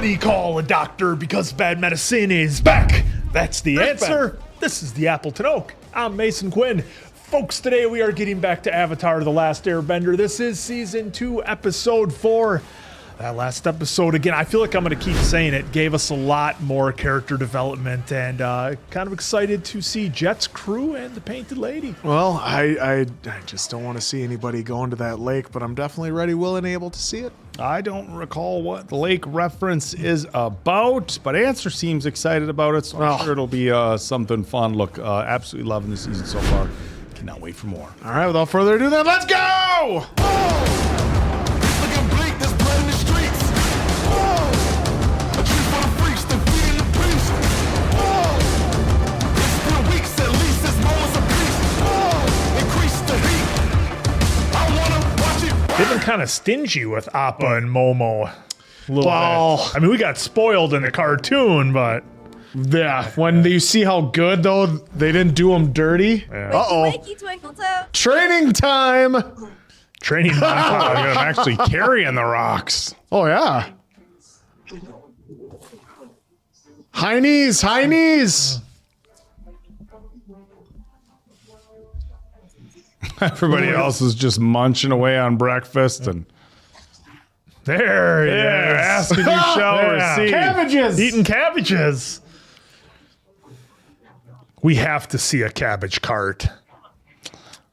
Somebody call a doctor because bad medicine is back. That's the answer. This is the Appleton Oak. I'm Mason Quinn. Folks, today we are getting back to Avatar: The Last Airbender. This is Season 2, Episode 4. That last episode, again, I feel like I'm going to keep saying it, gave us a lot more character development, and kind of excited to see Jet's crew and the Painted Lady. Well, I just don't want to see anybody go into that lake, but I'm definitely ready, willing, and able to see it. I don't recall what the lake reference is about, but Answer seems excited about it, so I'm sure it'll be something fun. Look, absolutely loving the season so far. Cannot wait for more. All right, without further ado, then let's go! They've been kind of stingy with Appa and Momo. A little bit. I mean, we got spoiled in the cartoon, but yeah, when you see how good though, they didn't do them dirty. Yeah. Wakey, twinkle toe. Training time. Training montage. I'm actually carrying the rocks. Oh yeah. High knees, high knees. Everybody else is just munching away on breakfast and There he is. asking you shall receive. Cabbages. Eating cabbages. We have to see a cabbage cart.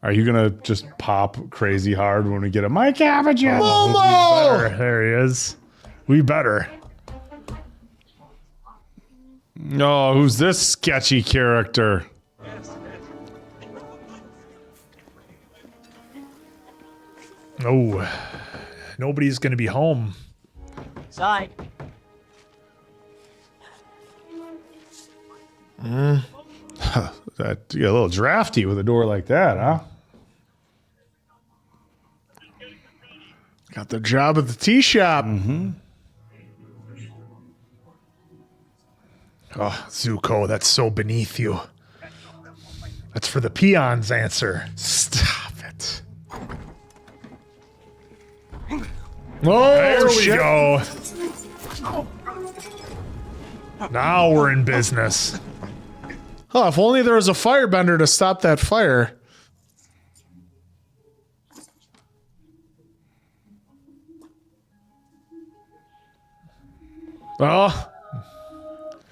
Are you gonna just pop crazy hard when we get a my cabbages? Momo. There he is. We better. No, who's this sketchy character? Oh, nobody's going to be home. Side. That you get a little drafty with a door like that, huh? Got the job at the tea shop. Oh, Zuko, that's so beneath you. That's for the peons' answer. Stop it. Oh, there we go. Now we're in business. Oh, if only there was a firebender to stop that fire. Oh.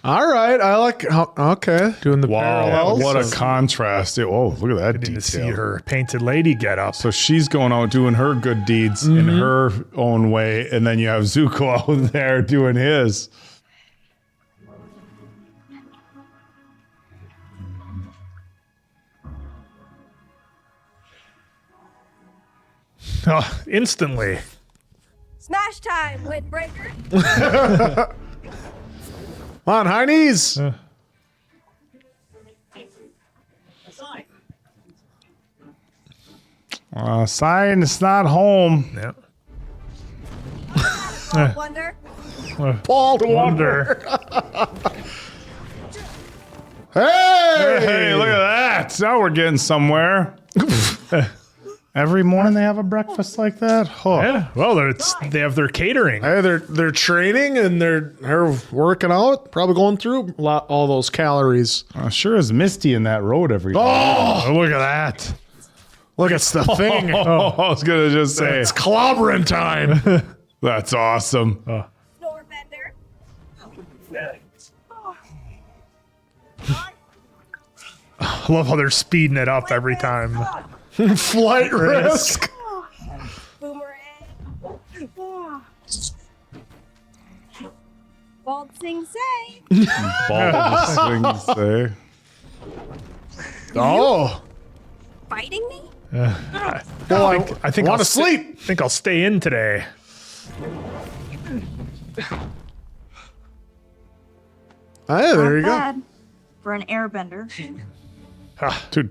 All right, I like. Okay, doing the parallels. What a contrast! Oh, look at that Getting to see detail. her Painted Lady get up. So she's going out doing her good deeds in her own way, and then you have Zuko out there doing his. Oh, instantly. Smash time, windbreaker. Come on, high knees. Sign it's not home. Yeah. Wonder. Paul Wonder. Hey! Hey, look at that! Now we're getting somewhere. Every morning they have a breakfast like that. Oh. Yeah. Well, they have their catering. Hey, they're training and they're working out. Probably going through all those calories. Sure is misty in that road every day. Oh, look at that. Look, it's the thing. I was gonna just say It's clobbering time. that's awesome. Snowbender. I love how they're speeding it up every time. Flight risk. Boomerang. Bald Sing Say. Bald say. Oh. Fighting me? Well, I think want I'll to sleep. I think I'll stay in today. Hey, there you go. Bad for an airbender.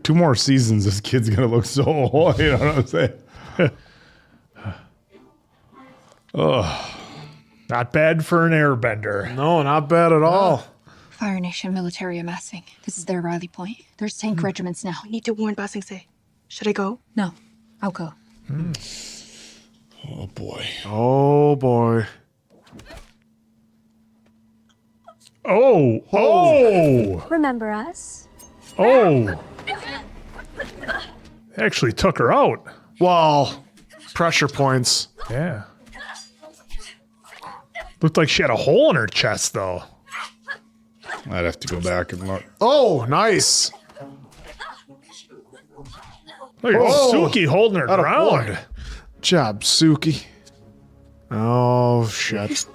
Two more seasons, this kid's gonna look so old. You know what I'm saying? Not bad for an airbender. No, not bad at all. Fire Nation military amassing. This is their rally point. There's tank regiments now. I need to warn Ba Sing Se. Should I go? No, I'll go. Oh boy. Oh boy. Oh. Remember us? Oh. Actually took her out. Well, pressure points. Yeah. Looked like she had a hole in her chest, though. I'd have to go back and look. Oh, nice. Look at Oh. Suki holding her Atta ground. boy. Job, Suki. Oh, shit.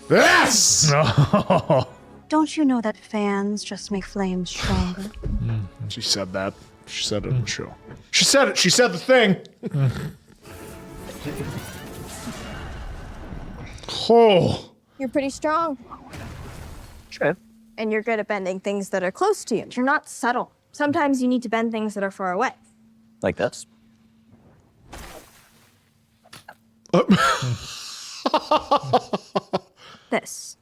Yes! No. Don't you know that fans just make flames stronger? She said that. She said it in the show. She said it. She said the thing. Oh. You're pretty strong. True. And you're good at bending things that are close to you. You're not subtle. Sometimes you need to bend things that are far away. Like this. This.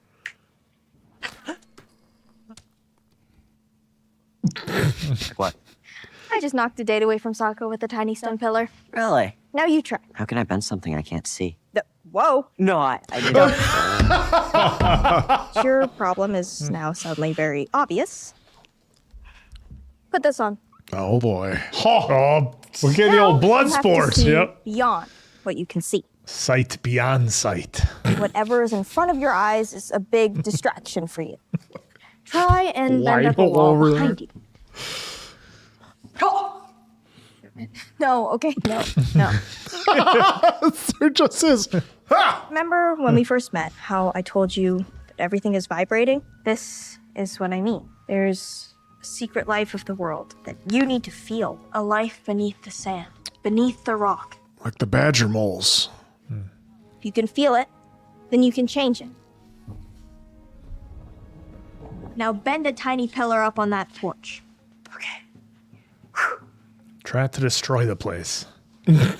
What? I just knocked a date away from Sako with a tiny stone pillar. Really? Now you try. How can I bend something I can't see? Whoa. No, I didn't. Your problem is now suddenly very obvious. Put this on. Oh, boy. Oh, we're getting the old blood You have to sport. see Yep. beyond what you can see. Sight beyond sight. Whatever is in front of your eyes is a big distraction for you. Try and bend up a Lionel wall over there. behind you. No, okay, no. There just is. Remember when we first met, how I told you that everything is vibrating? This is what I mean. There's a secret life of the world that you need to feel. A life beneath the sand, beneath the rock. Like the badger moles. If you can feel it, then you can change it. Now bend a tiny pillar up on that porch. Okay. Trying to destroy the place. Did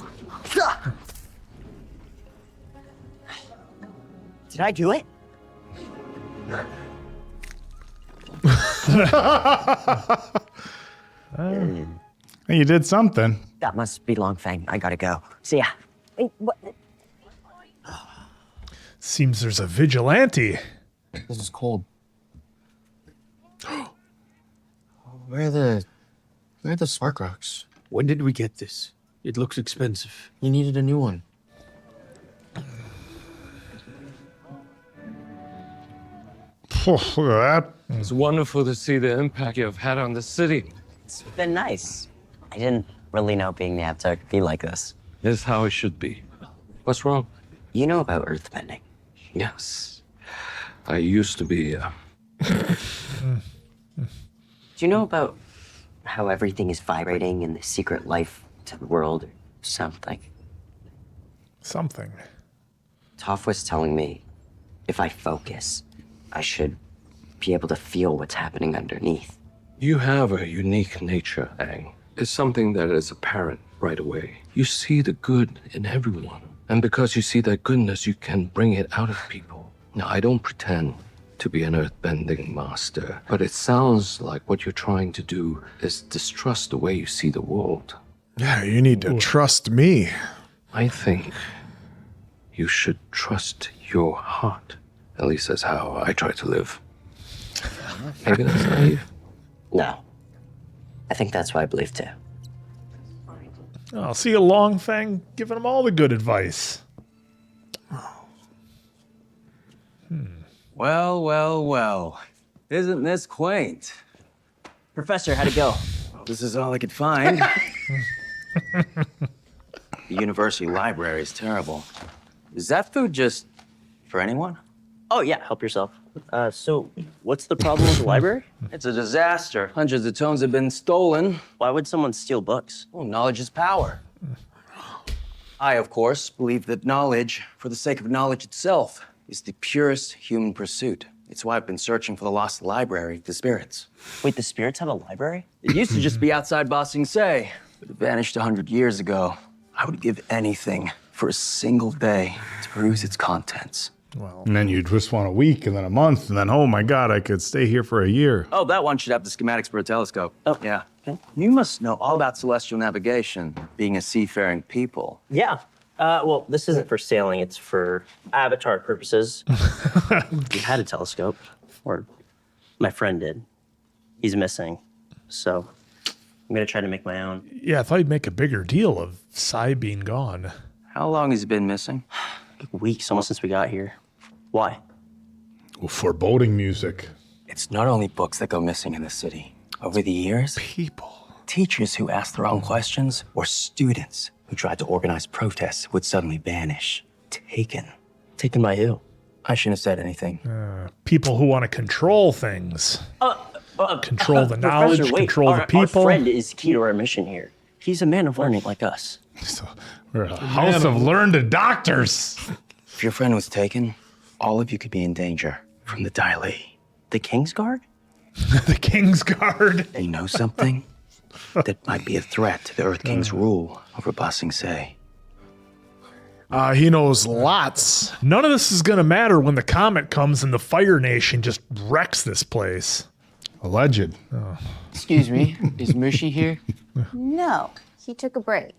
I do it? Hey, you did something. That must be Longfang. I gotta go. See ya. Wait, what? Seems there's a vigilante. This is cold. Where are the spark rocks? When did we get this? It looks expensive. You needed a new one. Look at that. It's wonderful to see the impact you've had on the city. It's been nice. I didn't really know being the Avatar could be like this. This is how it should be. What's wrong? You know about earthbending. Yes. I used to be, Do you know about how everything is vibrating in the secret life to the world or something? Something. Toph was telling me if I focus, I should be able to feel what's happening underneath. You have a unique nature, Aang. It's something that is apparent right away. You see the good in everyone. And because you see that goodness, you can bring it out of people. Now, I don't pretend to be an earthbending master, but it sounds like what you're trying to do is distrust the way you see the world. Yeah, you need to trust me. I think you should trust your heart. At least that's how I try to live. Maybe that's naive. No. I think that's what I believe too. I'll see a long thing giving him all the good advice. Well, well, well. Isn't this quaint? Professor, how'd it go? This is all I could find. The university library is terrible. Is that food just for anyone? Oh yeah, help yourself. So what's the problem with the library? It's a disaster. Hundreds of tomes have been stolen. Why would someone steal books? Oh, knowledge is power. I, of course, believe that knowledge, for the sake of knowledge itself, is the purest human pursuit. It's why I've been searching for the lost library of the spirits. Wait, the spirits have a library? It used to just be outside Ba Sing Se, but it vanished 100 years ago. I would give anything for a single day to peruse its contents. And then you just want a week and then a month and then, oh my God, I could stay here for a year. Oh, that one should have the schematics for a telescope. Oh, Yeah. okay. You must know all about celestial navigation, being a seafaring people. Yeah. Well, this isn't for sailing, it's for avatar purposes. We had a telescope. or my friend did. He's missing, so I'm gonna try to make my own. Yeah, I thought you'd make a bigger deal of Sai being gone. How long has he been missing? Like weeks, almost since we got here. Why? Well, foreboding music. It's not only books that go missing in the city. Over the years, People. teachers who asked the wrong questions or students who tried to organize protests would suddenly vanish. Taken. Taken by who? I shouldn't have said anything. People who want to control things. Control the knowledge, Professor, wait, control the Our people. friend is key to our mission here. He's a man of learning like us. So we're a house of learned doctors. If your friend was taken, all of you could be in danger from the Daily. The Kingsguard? The King's Guard. They know something that might be a threat to the Earth King's rule over Ba Sing Se. He knows lots. None of this is going to matter when the comet comes and the Fire Nation just wrecks this place. Alleged. Excuse me, is Mushi here? No, he took a break.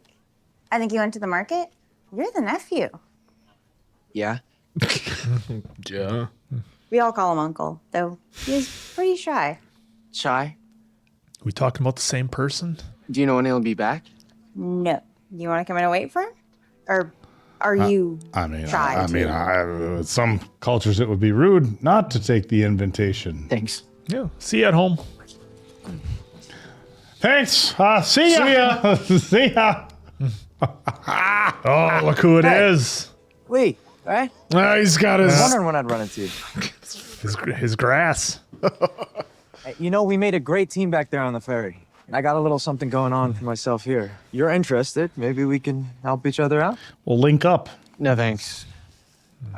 I think he went to the market. You're the nephew. Yeah. Yeah. We all call him Uncle, though he is pretty shy. Shy? We talking about the same person? Do you know when he'll be back? No. You want to come in and wait for him? Or are you shy? Some cultures it would be rude not to take the invitation. Thanks. Yeah. See you at home. Thanks. See ya. See ya. Oh, look who it is. Wait, all right? He's got I his was wondering when I'd run into you. his grass. Hey, you know, we made a great team back there on the ferry. And I got a little something going on for myself here. You're interested. Maybe we can help each other out? We'll link up. No thanks.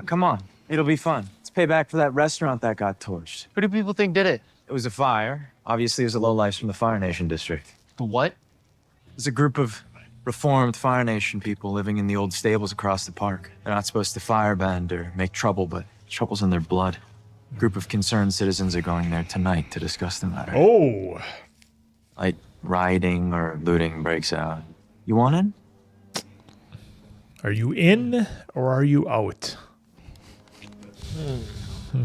Come on. It'll be fun. Let's pay back for that restaurant that got torched. Who do people think did it? It was a fire. Obviously, it was the lowlifes from the Fire Nation district. The what? There's a group of reformed Fire Nation people living in the old stables across the park. They're not supposed to firebend or make trouble, but trouble's in their blood. A group of concerned citizens are going there tonight to discuss the matter. Oh. Like rioting or looting breaks out. You want in? Are you in or are you out?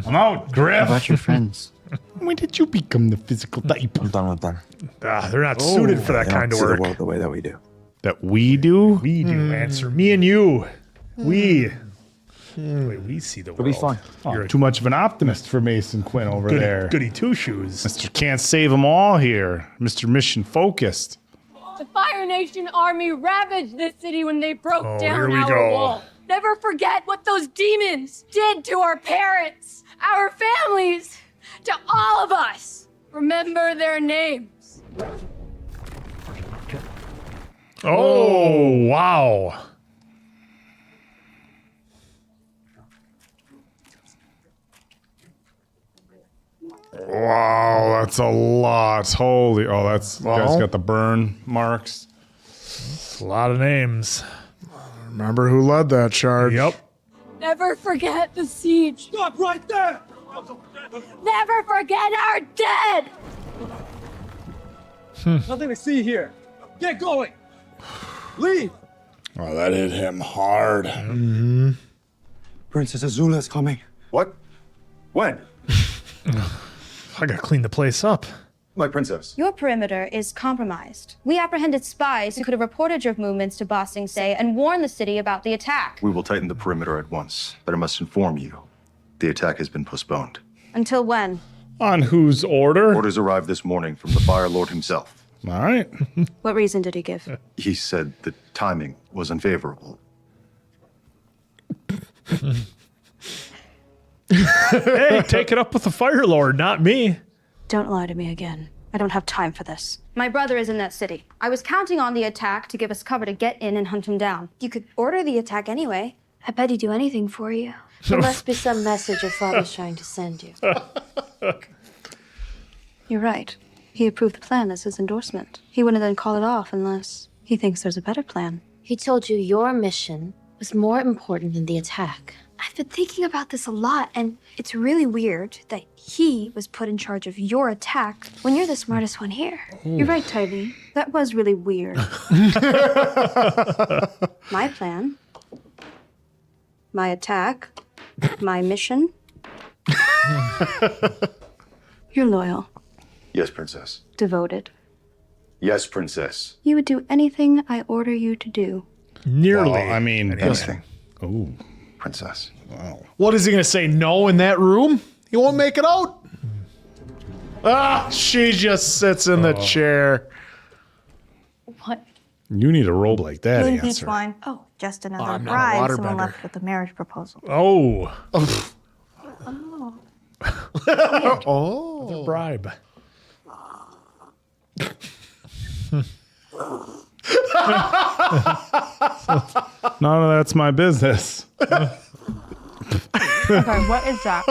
I'm out, Griff. How about your friends? When did you become the physical type? I'm done with them. They're not suited for that They kind don't of see work. the world the way that we do. That we do? We do. Answer me and you. We. The way we see the world. It'll be fun. Oh, too much of an optimist for Mason Quinn over there. Goody two shoes. Mr. Can't save them all here. Mr. Mission focused. The Fire Nation army ravaged this city when they broke down here we our go. wall. Never forget what those demons did to our parents, our families, to all of us. Remember their names. Oh, wow. Wow, that's a lot. Holy, that's you guys got the burn marks. It's a lot of names. Remember who led that charge? Yep. Never forget the siege. Stop right there! Never forget our dead. Nothing to see here. Get going. Leave. Oh, that hit him hard. Princess Azula is coming. What? When? I gotta clean the place up. My princess. Your perimeter is compromised. We apprehended spies who could have reported your movements to Ba Sing Se and warned the city about the attack. We will tighten the perimeter at once, but I must inform you, the attack has been postponed. Until when? On whose order? Orders arrived this morning from the Fire Lord himself. All right. What reason did he give? He said the timing was unfavorable. Hey, take it up with the Fire Lord, not me. Don't lie to me again. I don't have time for this. My brother is in that city. I was counting on the attack to give us cover to get in and hunt him down. You could order the attack anyway. I bet he'd do anything for you. There must be some message your father's trying to send you. You're right. He approved the plan as his endorsement. He wouldn't then call it off unless he thinks there's a better plan. He told you your mission was more important than the attack. I've been thinking about this a lot, and it's really weird that he was put in charge of your attack when you're the smartest one here. You're right, Tyree. That was really weird. My plan, my attack, my mission. You're loyal, Yes, princess. devoted. Yes, princess. You would do anything I order you to do. Nearly. Well, I mean, Anything. oh, Princess. wow. What is he gonna say? No in that room? He won't make it out. Ah, she just sits in the chair. What? You need a robe like that Moon Beach answer. wine. Oh, just another I'm not a bribe someone waterbender. left with a marriage proposal. Oh. Oh. The bribe. None of that's my business. Okay, what is that?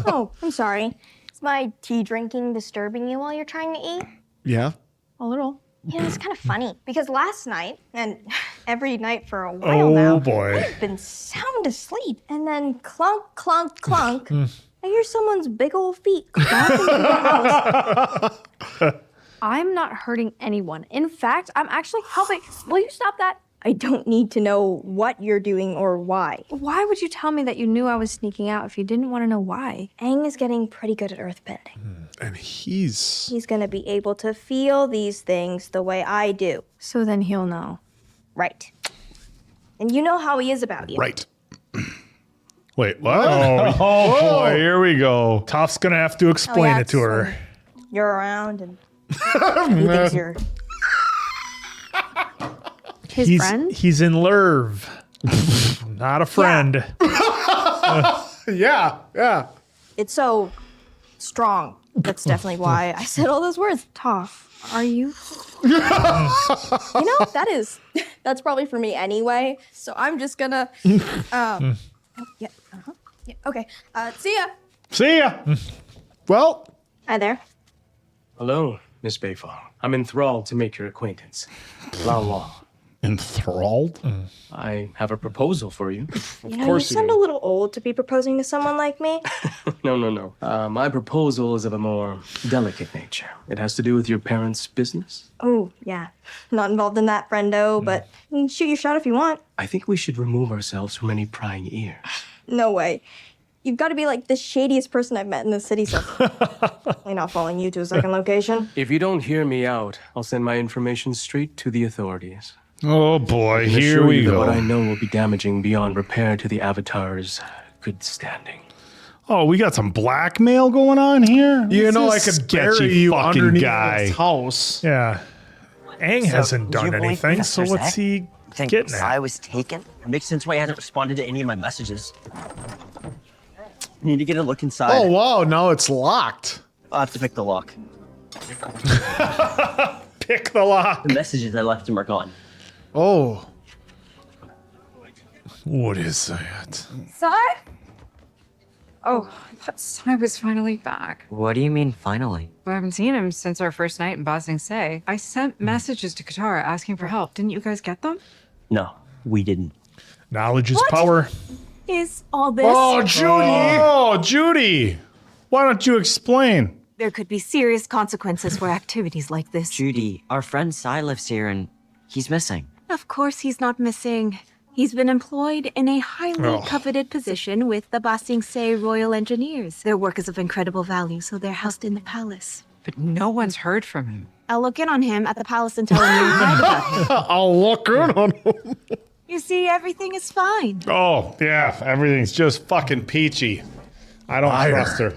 Oh, I'm sorry. Is my tea drinking disturbing you while you're trying to eat? Yeah. A little. Yeah, it's kind of funny because last night and every night for a while now, boy. I've been sound asleep, and then clunk, clunk, clunk. I hear someone's big old feet clomping through the house. I'm not hurting anyone. In fact, I'm actually helping. Will you stop that? I don't need to know what you're doing or why. Why would you tell me that you knew I was sneaking out if you didn't want to know why? Aang is getting pretty good at earthbending. And he's He's gonna be able to feel these things the way I do. So then he'll know. Right. And you know how he is about you. right. Wait, what? Oh, boy, here we go. Toph's gonna have to explain it to her. You're around and he thinks you're His friend? He's in love. Not a friend. Yeah, yeah. it's so strong. That's definitely why I said all those words. Toph, are you? You know, that's probably for me anyway. So I'm just gonna yeah, yeah, okay. See ya. See ya. Well, Hi there. Hello, Miss Bayfall. I'm enthralled to make your acquaintance. Lao Wang. Enthralled? I have a proposal for you. You know, you sound a little old to be proposing to someone like me. No. My proposal is of a more delicate nature. It has to do with your parents' business. Oh, yeah. Not involved in that, friendo, but you can shoot your shot if you want. I think we should remove ourselves from any prying ears. No way. You've got to be like the shadiest person I've met in the city so far. I'm not following you to a second location. If you don't hear me out, I'll send my information straight to the authorities. Oh, boy, I can here assure we you that go. what I know will be damaging beyond repair to the Avatar's good standing. Oh, we got some blackmail going on here? you Who's know I this could sketchy bury you fucking underneath guy. his house. Yeah. Aang hasn't do you done believe anything, so Professor what's Zach? he Think getting I at? was taken? It makes sense why he hasn't responded to any of my messages. Need to get a look inside. Oh wow, now it's locked. I'll have to pick the lock. Pick the lock. The messages I left him are gone. Oh. What is that? Sai? Oh, I thought Sai was finally back. What do you mean, finally? I haven't seen him since our first night in Ba Sing Se. I sent messages to Katara asking for help. Didn't you guys get them? No, we didn't. Knowledge is power. Is all this? Oh, Judy! Oh, Judy! Why don't you explain? There could be serious consequences for activities like this. Judy, our friend Sai lives here and he's missing. Of course he's not missing. He's been employed in a highly coveted position with the Ba Sing Se Royal Engineers. Their work is of incredible value, so they're housed in the palace. But no one's heard from him. I'll look in on him at the palace and tell him you lied about him. I'll look in on him. You see, everything is fine. Oh, yeah, everything's just fucking peachy. I don't trust her.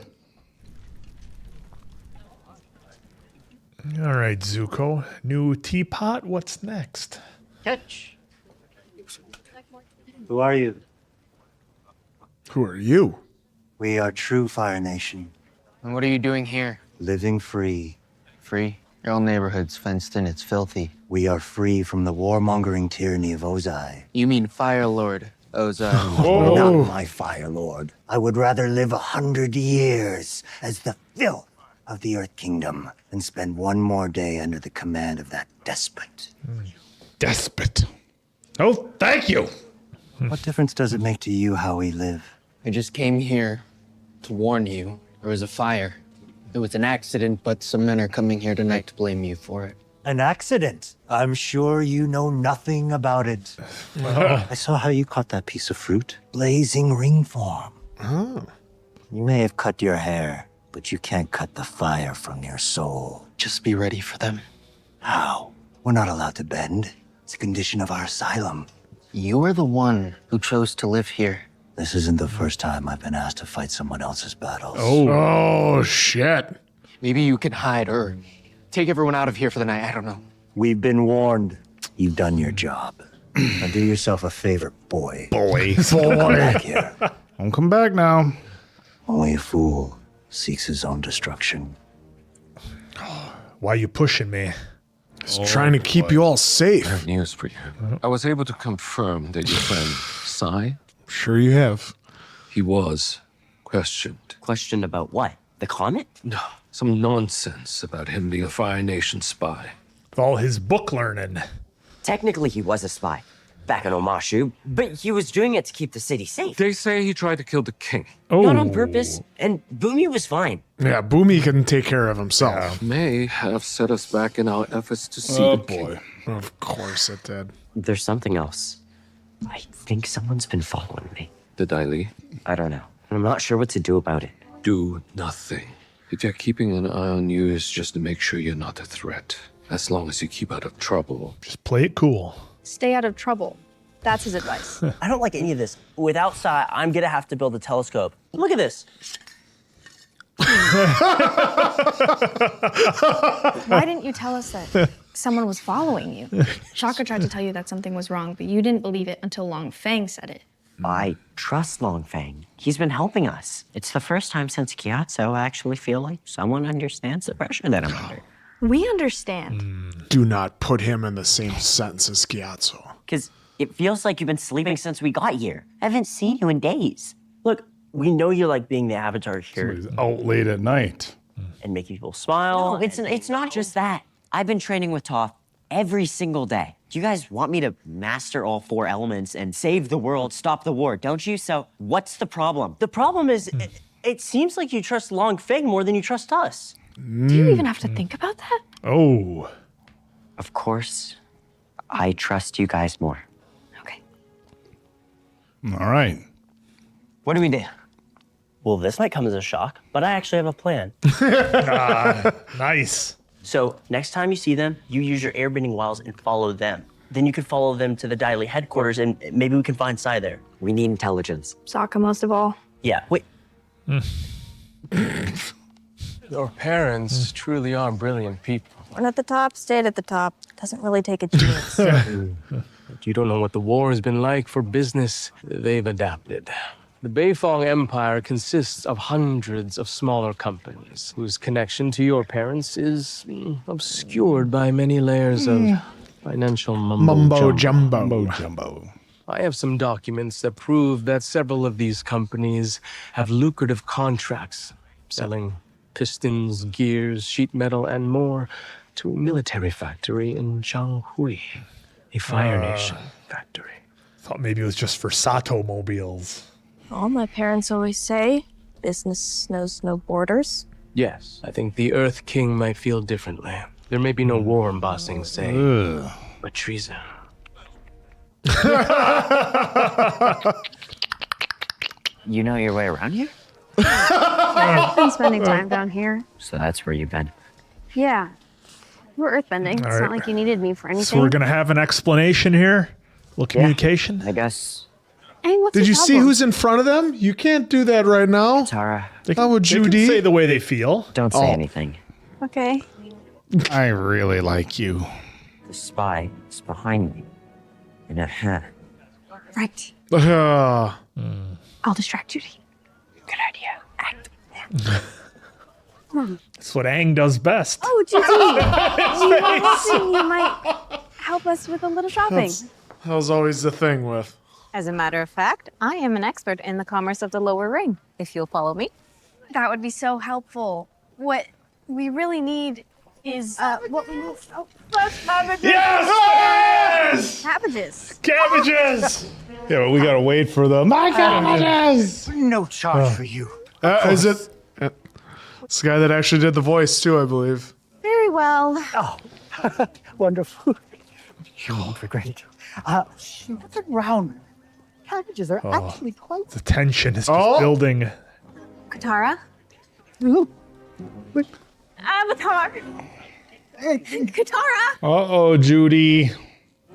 All right, Zuko. New teapot. What's next? Catch. Who are you? Who are you? We are true Fire Nation. And what are you doing here? Living free. Free? Your own neighborhood's fenced in, it's filthy. We are free from the warmongering tyranny of Ozai. You mean Fire Lord Ozai? Not my Fire Lord. I would rather live 100 years as the filth of the Earth Kingdom than spend one more day under the command of that despot. Despot. Oh, thank you. What difference does it make to you how we live? I just came here to warn you. There was a fire. It was an accident, but some men are coming here tonight to blame you for it. An accident? I'm sure you know nothing about it. I saw how you caught that piece of fruit. Blazing ring form. Oh. You may have cut your hair, but you can't cut the fire from your soul. Just be ready for them. How? We're not allowed to bend. It's a condition of our asylum. You're the one who chose to live here. This isn't the first time I've been asked to fight someone else's battles. Oh, shit. Maybe you can hide or take everyone out of here for the night. I don't know. We've been warned. You've done your job. Now do yourself a favor, boy. Boy. Come back here. Don't come back now. Only a fool seeks his own destruction. Why are you pushing me? Just trying to keep you all safe. I have news for you. I was able to confirm that your friend, Sai, Sure you have. he was questioned. Questioned about what? The comet? No, some nonsense about him being a Fire Nation spy. With all his book learning. Technically, he was a spy back in Omashu, but he was doing it to keep the city safe. They say he tried to kill the king. Not on purpose, and Boomy was fine. Yeah, Boomy can take care of himself. May have set us back in our efforts to see Oh the king. boy. Of course it did. There's something else. I think someone's been following me. The Daily. I don't know. I'm not sure what to do about it. Do nothing. If you're keeping an eye on you, it's just to make sure you're not a threat. As long as you keep out of trouble. Just play it cool. Stay out of trouble. That's his advice. I don't like any of this. Without Sai, I'm gonna have to build a telescope. Look at this. Why didn't you tell us that someone was following you? Shaka tried to tell you that something was wrong, but you didn't believe it until Long Fang said it. I trust Long Fang. He's been helping us. It's the first time since Gyatso I actually feel like someone understands the pressure that I'm under. We understand. Do not put him in the same sentence as Gyatso. Because it feels like you've been sleeping since we got here. I haven't seen you in days. Look, we know you like being the avatar here Somebody's out late at night. and making people smile. No, it's not just that. I've been training with Toph every single day. You guys want me to master all 4 elements and save the world, stop the war, don't you? So what's the problem? The problem is, it seems like you trust Long Fang more than you trust us. Do you even have to think about that? Oh. Of course, I trust you guys more. Okay. All right. What do we do? Well, this might come as a shock, but I actually have a plan. Nice. So next time you see them, you use your airbending wiles and follow them. Then you could follow them to the Daily headquarters and maybe we can find Sai there. We need intelligence. Sokka most of all. Yeah, wait. Your parents truly are brilliant people. One at the top, stayed at the top. Doesn't really take a genius. But you don't know what the war has been like for business. They've adapted. The Beifong Empire consists of hundreds of smaller companies whose connection to your parents is obscured by many layers of financial Mumbo jumbo. Mumbo jumbo. I have some documents that prove that several of these companies have lucrative contracts selling pistons, gears, sheet metal, and more to a military factory in Zhanghui, a Fire Nation factory. Thought maybe it was just for Sato mobiles. All my parents always say, business knows no borders. Yes, I think the Earth King might feel differently. There may be no war in Ba Sing Se, but treason. You know your way around here? I've been spending time down here. So that's where you've been. Yeah. We're earthbending. All It's right. not like you needed me for anything. So we're going to have an explanation here. Little communication. I guess. Hey, what's Did your you see problem? who's in front of them? You can't do that right now. Tara, How would They can Judy? say the way they feel. don't say anything. Okay. I really like you. The spy is behind me. In a hat. Right. Uh, I'll distract Judy. Good idea. Act. That's what Aang does best. Oh, Judy! You were hoping you might help us with a little shopping. that was always the thing with. As a matter of fact, I am an expert in the commerce of the lower ring. If you'll follow me. That would be so helpful. What we really need is what we need. Oh, cabbages! Yes! Cabbages. Cabbages! Yeah, but we gotta wait for the my cabbages. No charge for you. Is it? It's the guy that actually did the voice too, I believe. Very well. Oh, wonderful. You won't regret it. Nothing round. Cabbages are actually quite. The tension is just building. Katara. Avatar. Katara. Uh-oh, Judy.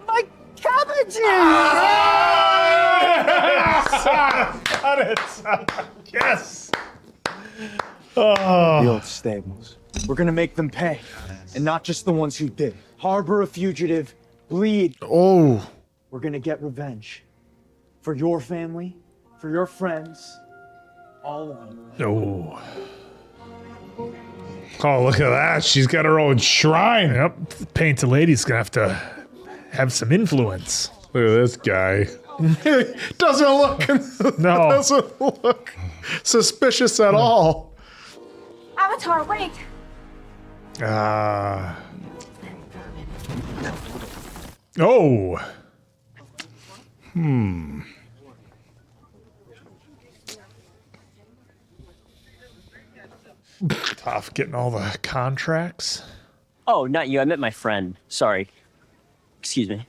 My cabbages! Got it. Yes. The old stables. We're gonna make them pay. And not just the ones who did. Harbor a fugitive, bleed. Oh. We're gonna get revenge. For your family, for your friends, all of them. Oh. Oh, look at that. She's got her own shrine. Yep. Painted lady's gonna have to have some influence. Look at this guy. Doesn't look No. Doesn't look suspicious at all. Avatar, wait. Oh. Tough getting all the contracts. Oh, not you. I meant my friend. Sorry. Excuse me.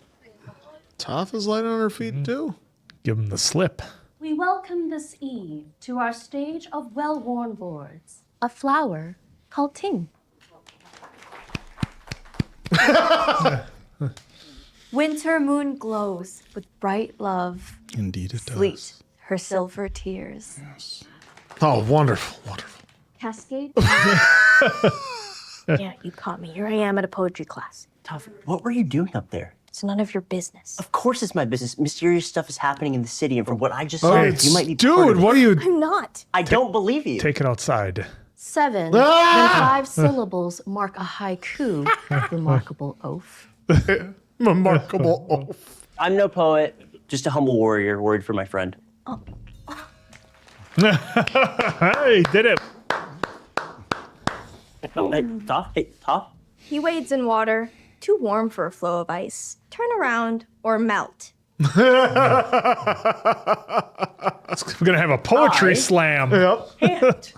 Toph is light on her feet too. Give him the slip. We welcome this eve to our stage of well-worn boards. A flower called Ting. Winter moon glows with bright love. Indeed it does. Sleet her silver tears. Oh, wonderful, wonderful. Cascade. Yeah, you caught me. Here I am at a poetry class. Tough. What were you doing up there? It's none of your business. Of course it's my business. Mysterious stuff is happening in the city, and from what I just Oh, saw, it's- you might be dude, part of it. what are you? I'm not. I don't believe you. Take it outside. 7. Ah! Then 5 syllables mark a haiku. Remarkable oaf. Remarkable oaf. I'm no poet, just a humble warrior worried for my friend. Hey, did it. Oh, hey, Toph? Hey, Toph? He wades in water, too warm for a flow of ice. Turn around or melt. We're gonna have a poetry slam. Yep. Can't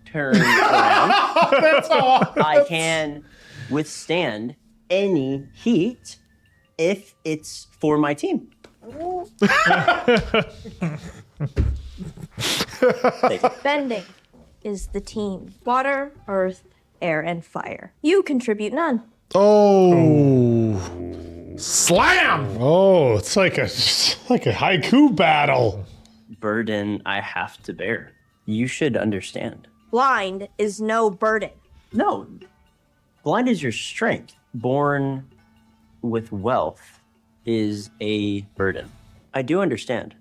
turn around. That's all. I can withstand any heat if it's for my team. Bending is the team. Water, earth, air, and fire. You contribute none. Oh. Slam! Oh, it's like a haiku battle. Burden I have to bear. You should understand. Blind is no burden. No. Blind is your strength. Born with wealth is a burden. I do understand.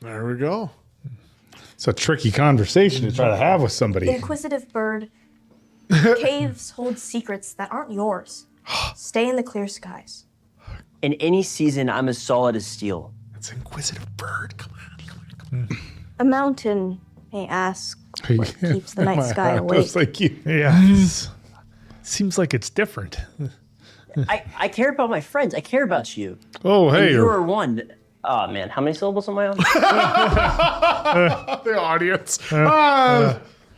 There we go. It's a tricky conversation to try to have with somebody. Inquisitive bird. Caves hold secrets that aren't yours. Stay in the clear skies. In any season, I'm as solid as steel. It's inquisitive bird. Come on. A mountain may ask what keeps the night sky awake. Just like you. Yeah. Seems like it's different. I care about my friends. I care about you. Oh, hey. And you are one. Oh, man. How many syllables am I on? The audience.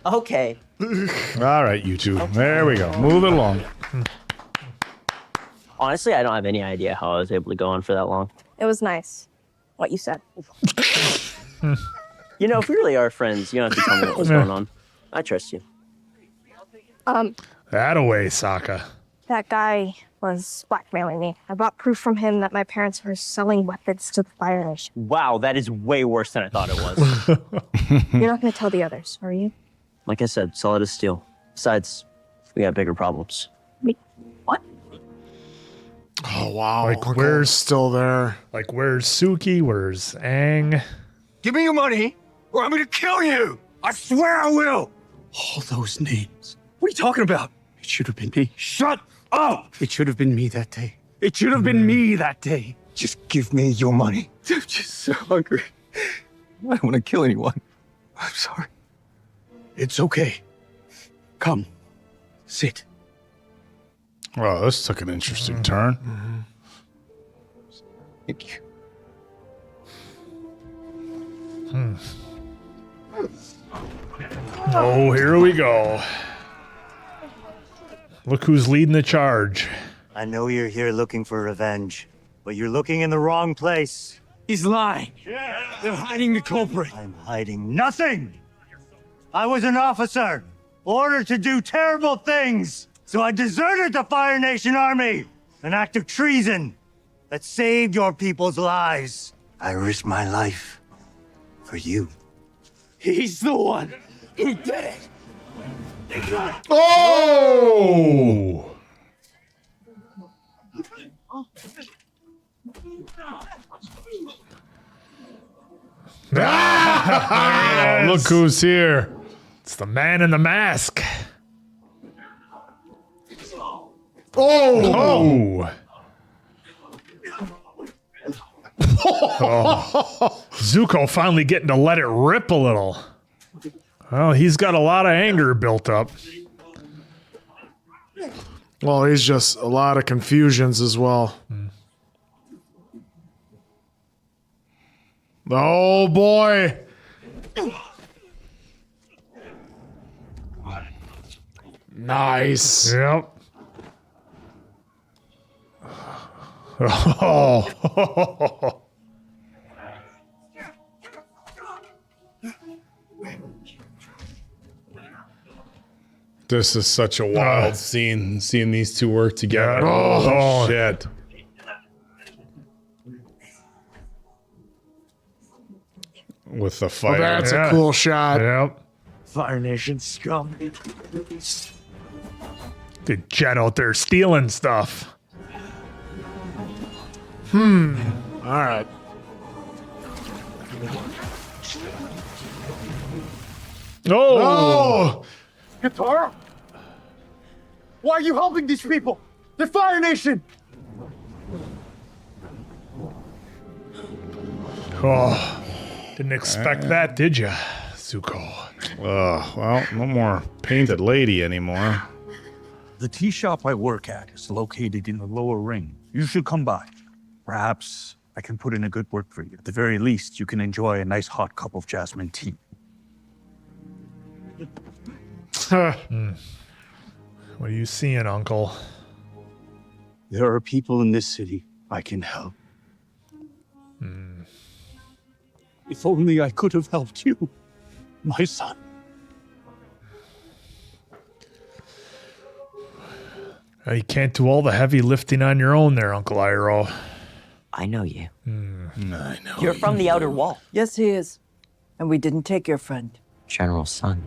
Okay. All right, you two. There we go. Move it along. Honestly, I don't have any idea how I was able to go on for that long. It was nice, what you said. You know, if we really are friends, you don't have to tell me what was going on. I trust you. That-a-way, Sokka. That guy was blackmailing me. I bought proof from him that my parents were selling weapons to the Fire Nation. Wow, that is way worse than I thought it was. You're not going to tell the others, are you? Like I said, solid as steel. Besides, we got bigger problems. What? Oh, wow. Like, Look, where's- still there? Like, where's Suki? Where's Aang? Give me your money, or I'm gonna kill you! I swear I will! All those names. What are you talking about? It should have been me. Shut up! It should have been me that day. It should have been me that day. Just give me your money. I'm just so hungry. I don't want to kill anyone. I'm sorry. It's okay. Come. Sit. Oh, this took an interesting turn. Thank you. Oh, here we go. Look who's leading the charge. I know you're here looking for revenge, but you're looking in the wrong place. He's lying. They're hiding the culprit. I'm hiding nothing. I was an officer, ordered to do terrible things. So I deserted the Fire Nation Army, an act of treason that saved your people's lives. I risked my life for you. He's the one who did it. Oh! Ah, Look who's here. It's the man in the mask. Oh! Zuko finally getting to let it rip a little. Well, he's got a lot of anger built up. Well, he's just a lot of confusions as well. Oh boy. Nice. Yep. Oh. This is such a wild scene, seeing these two work together. Oh, shit. With the fire. Oh, that's a cool shot. Yep. Fire Nation scum. Good Jet out there stealing stuff. All right. Oh! Katara? Why are you helping these people? They're Fire Nation! Oh, didn't expect that, did you, Zuko? Well, no more painted lady anymore. The tea shop I work at is located in the lower ring. You should come by. Perhaps I can put in a good word for you. At the very least, you can enjoy a nice hot cup of jasmine tea. What are you seeing, Uncle? There are people in this city I can help. If only I could have helped you, my son. You can't do all the heavy lifting on your own there, Uncle Iroh. I know you. I know. You're from the Outer Wall. Yes, he is. And we didn't take your friend. General's son.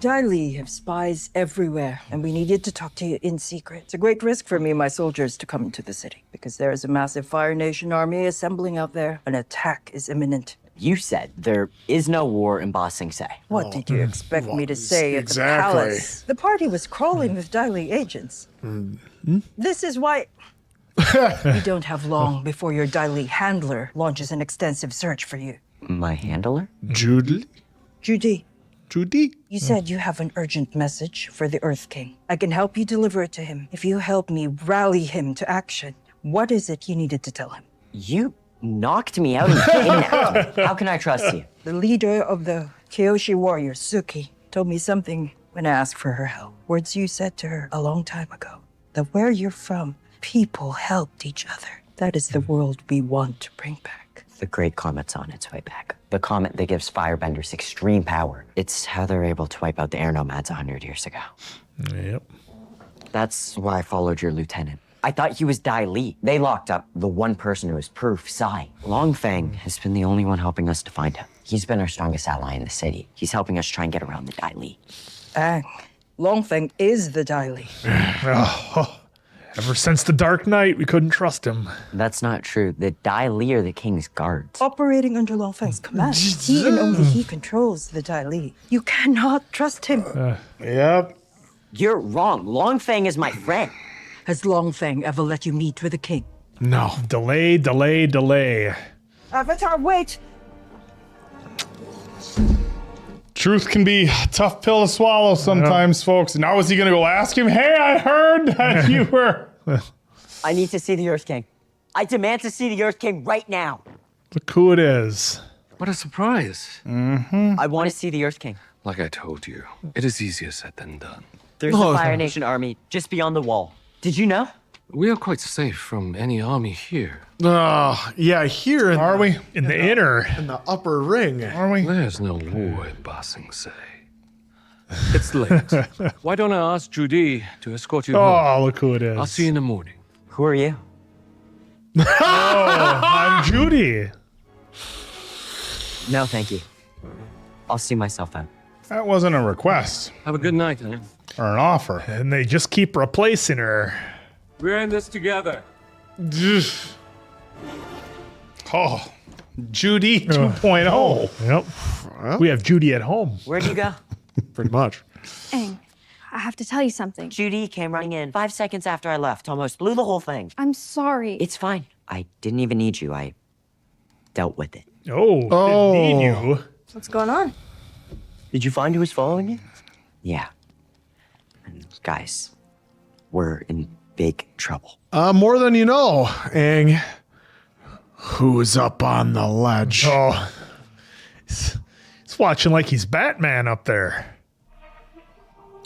Daily have spies everywhere, and we needed to talk to you in secret. It's a great risk for me and my soldiers to come into the city, because there is a massive Fire Nation army assembling out there. An attack is imminent. You said there is no war in Ba Sing Se. What did you expect me to say at the Exactly. palace? The party was crawling with Daily agents. This is why... We don't have long before your Daily handler launches an extensive search for you. My handler? Judy? Judy. Judy? You said you have an urgent message for the Earth King. I can help you deliver it to him if you help me rally him to action. What is it you needed to tell him? You knocked me out and kidnapped me. How can I trust you? The leader of the Kyoshi warriors, Suki, told me something when I asked for her help. Words you said to her a long time ago. That where you're from, people helped each other. That is the world we want to bring back. The Great Comet's on its way back. The comet that gives firebenders extreme power. It's how they're able to wipe out the air nomads 100 years ago. Yep. That's why I followed your lieutenant. I thought he was Dai Li. They locked up the one person who was proof, Sai. Long Feng has been the only one helping us to find him. He's been our strongest ally in the city. He's helping us try and get around the Dai Li. Longfeng is the Daily. Ever since the Dark Knight, we couldn't trust him. That's not true. The Dai Li are the king's guards. Operating under Longfeng's command. He and only he controls the Daily. You cannot trust him. Yep. You're wrong. Longfeng is my friend. Has Longfeng ever let you meet with the king? No. Delay. Avatar, wait! Truth can be a tough pill to swallow sometimes, folks. Now is he going to go ask him, hey, I heard that you were... I need to see the Earth King. I demand to see the Earth King right now. Look who it is. What a surprise. I want to see the Earth King. Like I told you, it is easier said than done. There's a Fire Nation army just beyond the wall. Did you know? We are quite safe from any army here. Yeah, here in Are we? In the inner. in the upper ring. Are we? There's no war in Ba Sing Se. It's late. Why don't I ask Judy to escort you home? Oh, look who it is. I'll see you in the morning. Who are you? Oh, I'm Judy. No, thank you. I'll see myself out. That wasn't a request. Have a good night, honey. Or an offer. And they just keep replacing her. We're in this together. Oh, Judy 2.0. Yep. We have Judy at home. Where'd you go? Pretty much. Aang, I have to tell you something. Judy came running in 5 seconds after I left. Almost blew the whole thing. I'm sorry. It's fine. I didn't even need you. I dealt with it. Oh, didn't need you. What's going on? Did you find who was following you? Yeah. And guys, we're in big trouble. More than you know, Aang. Who's up on the ledge? Oh, he's watching like he's Batman up there.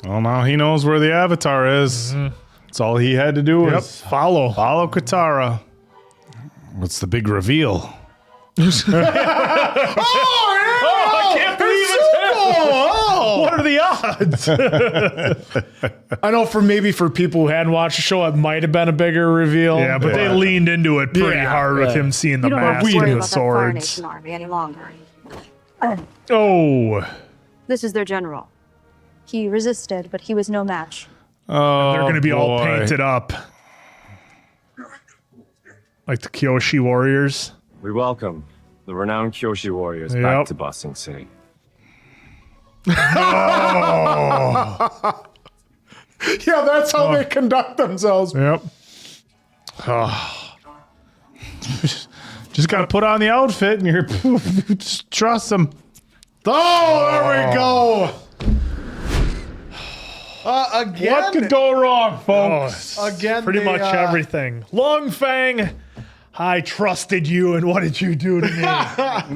Well, now he knows where the Avatar is. That's all he had to do was follow Katara. What's the big reveal? I can't believe it's him. What are the odds? I know for people who hadn't watched the show, it might have been a bigger reveal. Yeah, but they leaned into it pretty hard with him seeing the You don't have mask to worry and about the that Fire swords. Nation army any longer. Oh. This is their general. He resisted, but he was no match. Oh, they're going to be all boy. painted up. Like the Kyoshi warriors. We welcome the renowned Kyoshi warriors back to Ba Sing Se. Oh. Yeah, that's how they conduct themselves. Yep. Oh. Just got to put on the outfit and you're just trust them. Oh, there we go. Again? What could go wrong, folks? Again, pretty they, much everything. Long Fang, I trusted you, and what did you do to me?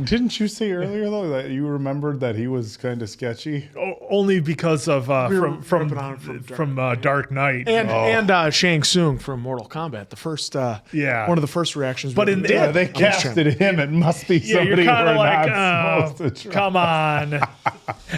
Didn't you say earlier though that you remembered that he was kind of sketchy? Only because of from Dark Knight and Shang Tsung from Mortal Kombat. The first, one of the first reactions. But they casted him. It must be somebody you're kind we're of like, not supposed to trust. come on.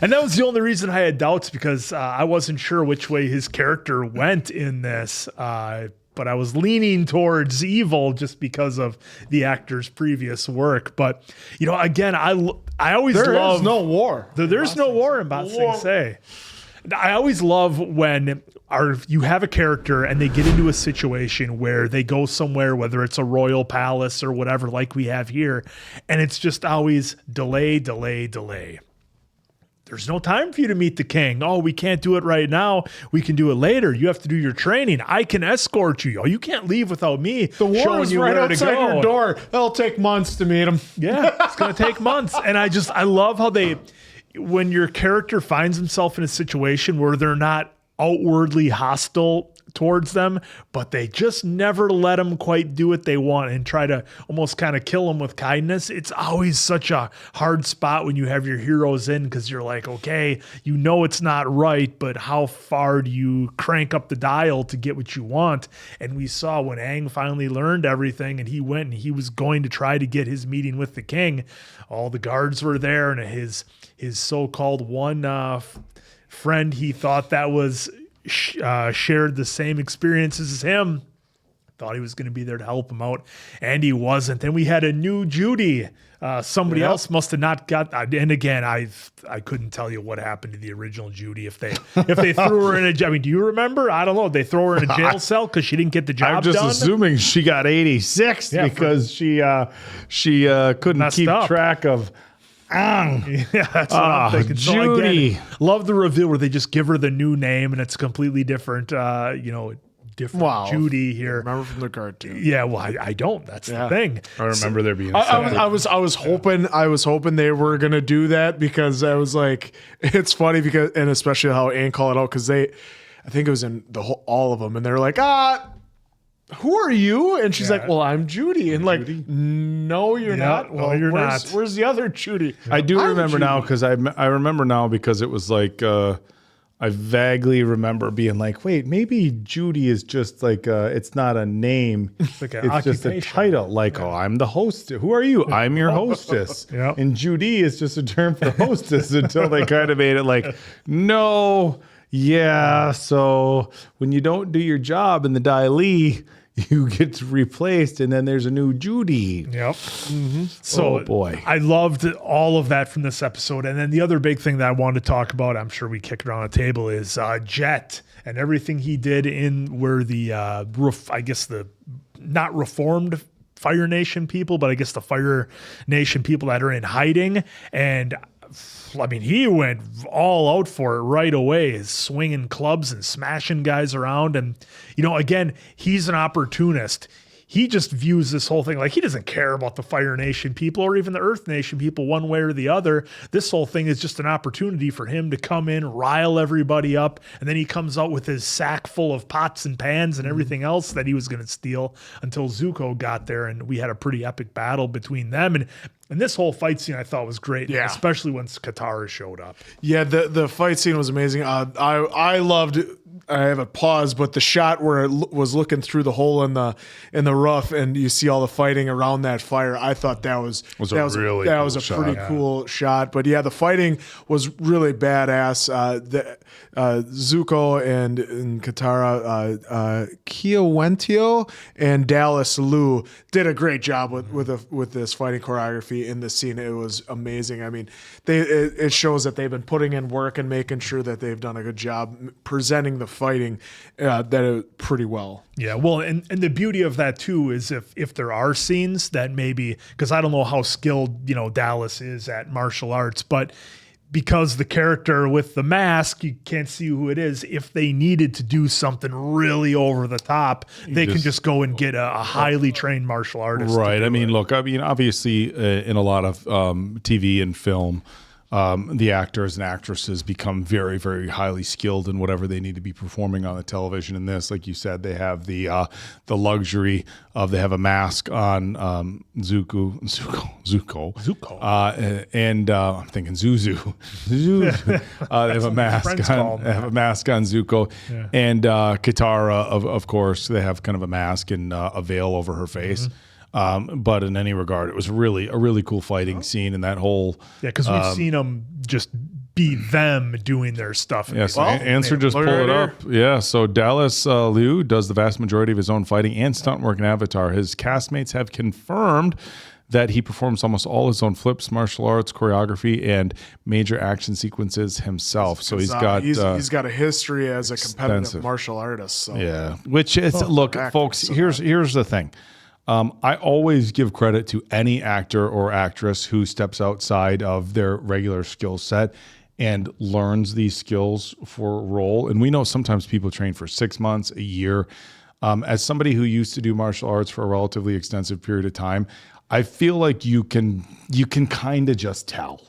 And that was the only reason I had doubts because I wasn't sure which way his character went in this. But I was leaning towards evil just because of the actor's previous work. But, again, I always love... There is no war. There's no war in Ba Sing Se. I always love when you have a character and they get into a situation where they go somewhere, whether it's a royal palace or whatever, like we have here, and it's just always delay. There's no time for you to meet the king. Oh, we can't do it right now. We can do it later. You have to do your training. I can escort you. Oh, you can't leave without me. The war is right outside your door. It'll take months to meet him. Yeah, it's going to take months. And I love how when your character finds himself in a situation where they're not outwardly hostile towards them, but they just never let them quite do what they want and try to almost kind of kill them with kindness. It's always such a hard spot when you have your heroes in because you're like, okay, it's not right, but how far do you crank up the dial to get what you want? And we saw when Aang finally learned everything and he went and he was going to try to get his meeting with the king, all the guards were there and his so-called one friend he thought that was shared the same experiences as him. Thought he was going to be there to help him out, and he wasn't. Then we had a new Judy. Somebody else must have not got. And again, I couldn't tell you what happened to the original Judy if they threw her in a. I mean, do you remember? I don't know. They throw her in a jail cell because she didn't get the job done. I'm just assuming she got 86 because she couldn't keep track of. Yeah, that's what I'm thinking. So Judy. again, love the reveal where they just give her the new name and it's completely different. Different Judy here. Remember from the cartoon? Yeah, well, I don't. That's the thing. I remember there being. I was hoping they were gonna do that because I was like, it's funny because, and especially how Ann called it out because I think it was in all of them, and they're like, who are you? And she's like, well, I'm Judy. And like, no, you're not. Well, you're not. Where's the other Judy? I do remember now because I remember now because it was like I vaguely remember being like, wait, maybe Judy is just like, it's not a name. It's like an it's just a occupation. title. Like, oh, I'm the host. Who are you? I'm your hostess. Yep. And Judy is just a term for hostess until they kind of made it like, no, yeah. So when you don't do your job in the Daily, you get replaced, and then there's a new Judy. Yep. So Oh, boy. I loved all of that from this episode. And then the other big thing that I wanted to talk about, I'm sure we kick it around the table, is Jet and everything he did in where the I guess the not reformed Fire Nation people, but I guess the Fire Nation people that are in hiding. And I mean, he went all out for it right away, swinging clubs and smashing guys around. And, you know, again, he's an opportunist. He just views this whole thing like he doesn't care about the Fire Nation people or even the Earth Nation people one way or the other. This whole thing is just an opportunity for him to come in, rile everybody up, and then he comes out with his sack full of pots and pans and everything else that he was going to steal until Zuko got there, and we had a pretty epic battle between them. And this whole fight scene I thought was great, especially once Katara showed up. Yeah, the fight scene was amazing. I loved. I have a pause, but the shot where it was looking through the hole in the rough, and you see all the fighting around that fire. I thought that was a pretty cool shot. But yeah, the fighting was really badass. Zuko and Katara, Kiowentio and Dallas Liu did a great job with this fighting choreography in the scene. It was amazing. I mean, it shows that they've been putting in work and making sure that they've done a good job presenting the fighting pretty well. Yeah, well, and the beauty of that too is if there are scenes that maybe, because I don't know how skilled Dallas is at martial arts, but because the character with the mask, you can't see who it is. If they needed to do something really over the top, they can just go and get a highly trained martial artist. Right. I mean, look, obviously in a lot of TV and film, the actors and actresses become very, very highly skilled in whatever they need to be performing on the television. In this, like you said, they have the luxury of they have a mask on Zuko, and I'm thinking Zuzu. They have a mask on. They have a mask on Zuko, and Katara, of course, they have kind of a mask and a veil over her face. But in any regard, it was really a really cool fighting scene, and that whole because we've seen them just be them doing their stuff. Yes, Answer just pull it up. Yeah, so Dallas Liu does the vast majority of his own fighting and stunt work in Avatar. His castmates have confirmed that he performs almost all his own flips, martial arts, choreography, and major action sequences himself. So he's got a history as a competitive martial artist. So. Yeah, which is look, folks. Here's the thing. I always give credit to any actor or actress who steps outside of their regular skill set and learns these skills for a role. And we know sometimes people train for 6 months, a year. As somebody who used to do martial arts for a relatively extensive period of time, I feel like you can kind of just tell.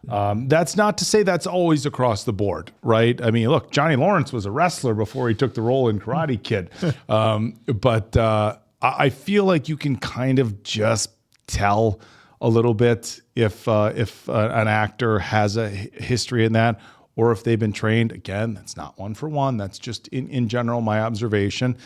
That's not to say that's always across the board, right? I mean, look, Johnny Lawrence was a wrestler before he took the role in Karate Kid. But I feel like you can kind of just tell a little bit if an actor has a history in that, or if they've been trained. Again, that's not one for one. That's just in general my observation.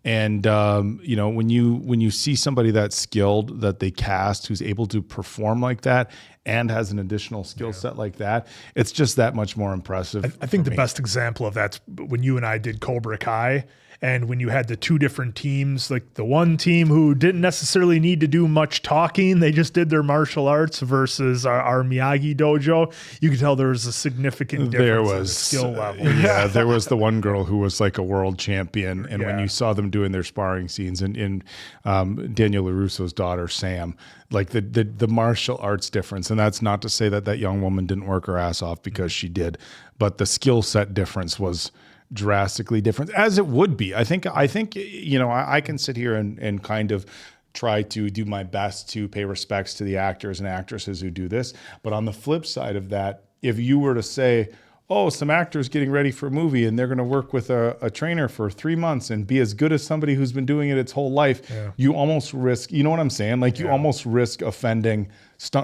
And when you see somebody that's skilled that they cast who's able to perform like that and has an additional skill set like that, it's just that much more impressive. I think the best example of that's when you and I did Cobra Kai. And when you had the two different teams, like the one team who didn't necessarily need to do much talking, they just did their martial arts versus our Miyagi dojo, you could tell there was a significant difference in the skill level. Yeah, there was the one girl who was like a world champion. And when you saw them doing their sparring scenes in Daniel LaRusso's daughter, Sam, like the martial arts difference. And that's not to say that young woman didn't work her ass off, because she did. But the skill set difference was drastically different, as it would be. I think I can sit here and kind of try to do my best to pay respects to the actors and actresses who do this. But on the flip side of that, if you were to say, oh, some actor's getting ready for a movie and they're going to work with a trainer for 3 months and be as good as somebody who's been doing it its whole life, you almost risk, you know what I'm saying? Like you almost risk offending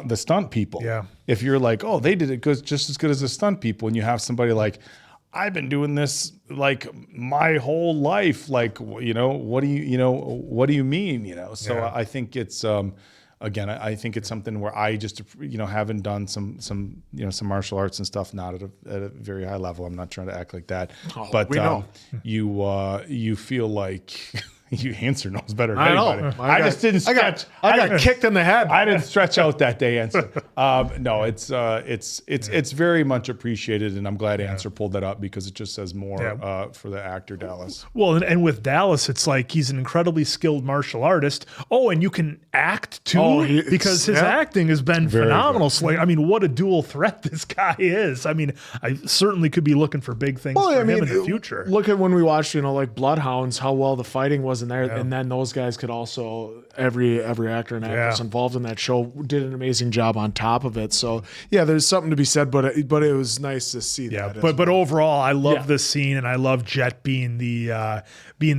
the stunt people. Yeah. If you're like, oh, they did it just as good as the stunt people, and you have somebody like, I've been doing this like my whole life. Like, you know, what do you mean? You know, so I think it's, again, I think it's something where I just, you know, having done some martial arts and stuff, not at a very high level. I'm not trying to act like that, but you feel like you answer knows better than anybody. I just didn't stretch. I got kicked in the head. I didn't stretch out that day, Answer. No, it's very much appreciated, and I'm glad Answer pulled that up because it just says more for the actor Dallas. Well, and with Dallas, it's like he's an incredibly skilled martial artist. Oh, and you can act too, because his acting has been phenomenal. So, like, I mean, what a dual threat this guy is. I mean, I certainly could be looking for big things for him in the future. Look at when we watched, you know, like Bloodhounds, how well the fighting was in there, and then those guys could also every actor and actress involved in that show did an amazing job on top of it. So yeah, there's something to be said, but it was nice to see that. But overall, I love this scene, and I love Jet being the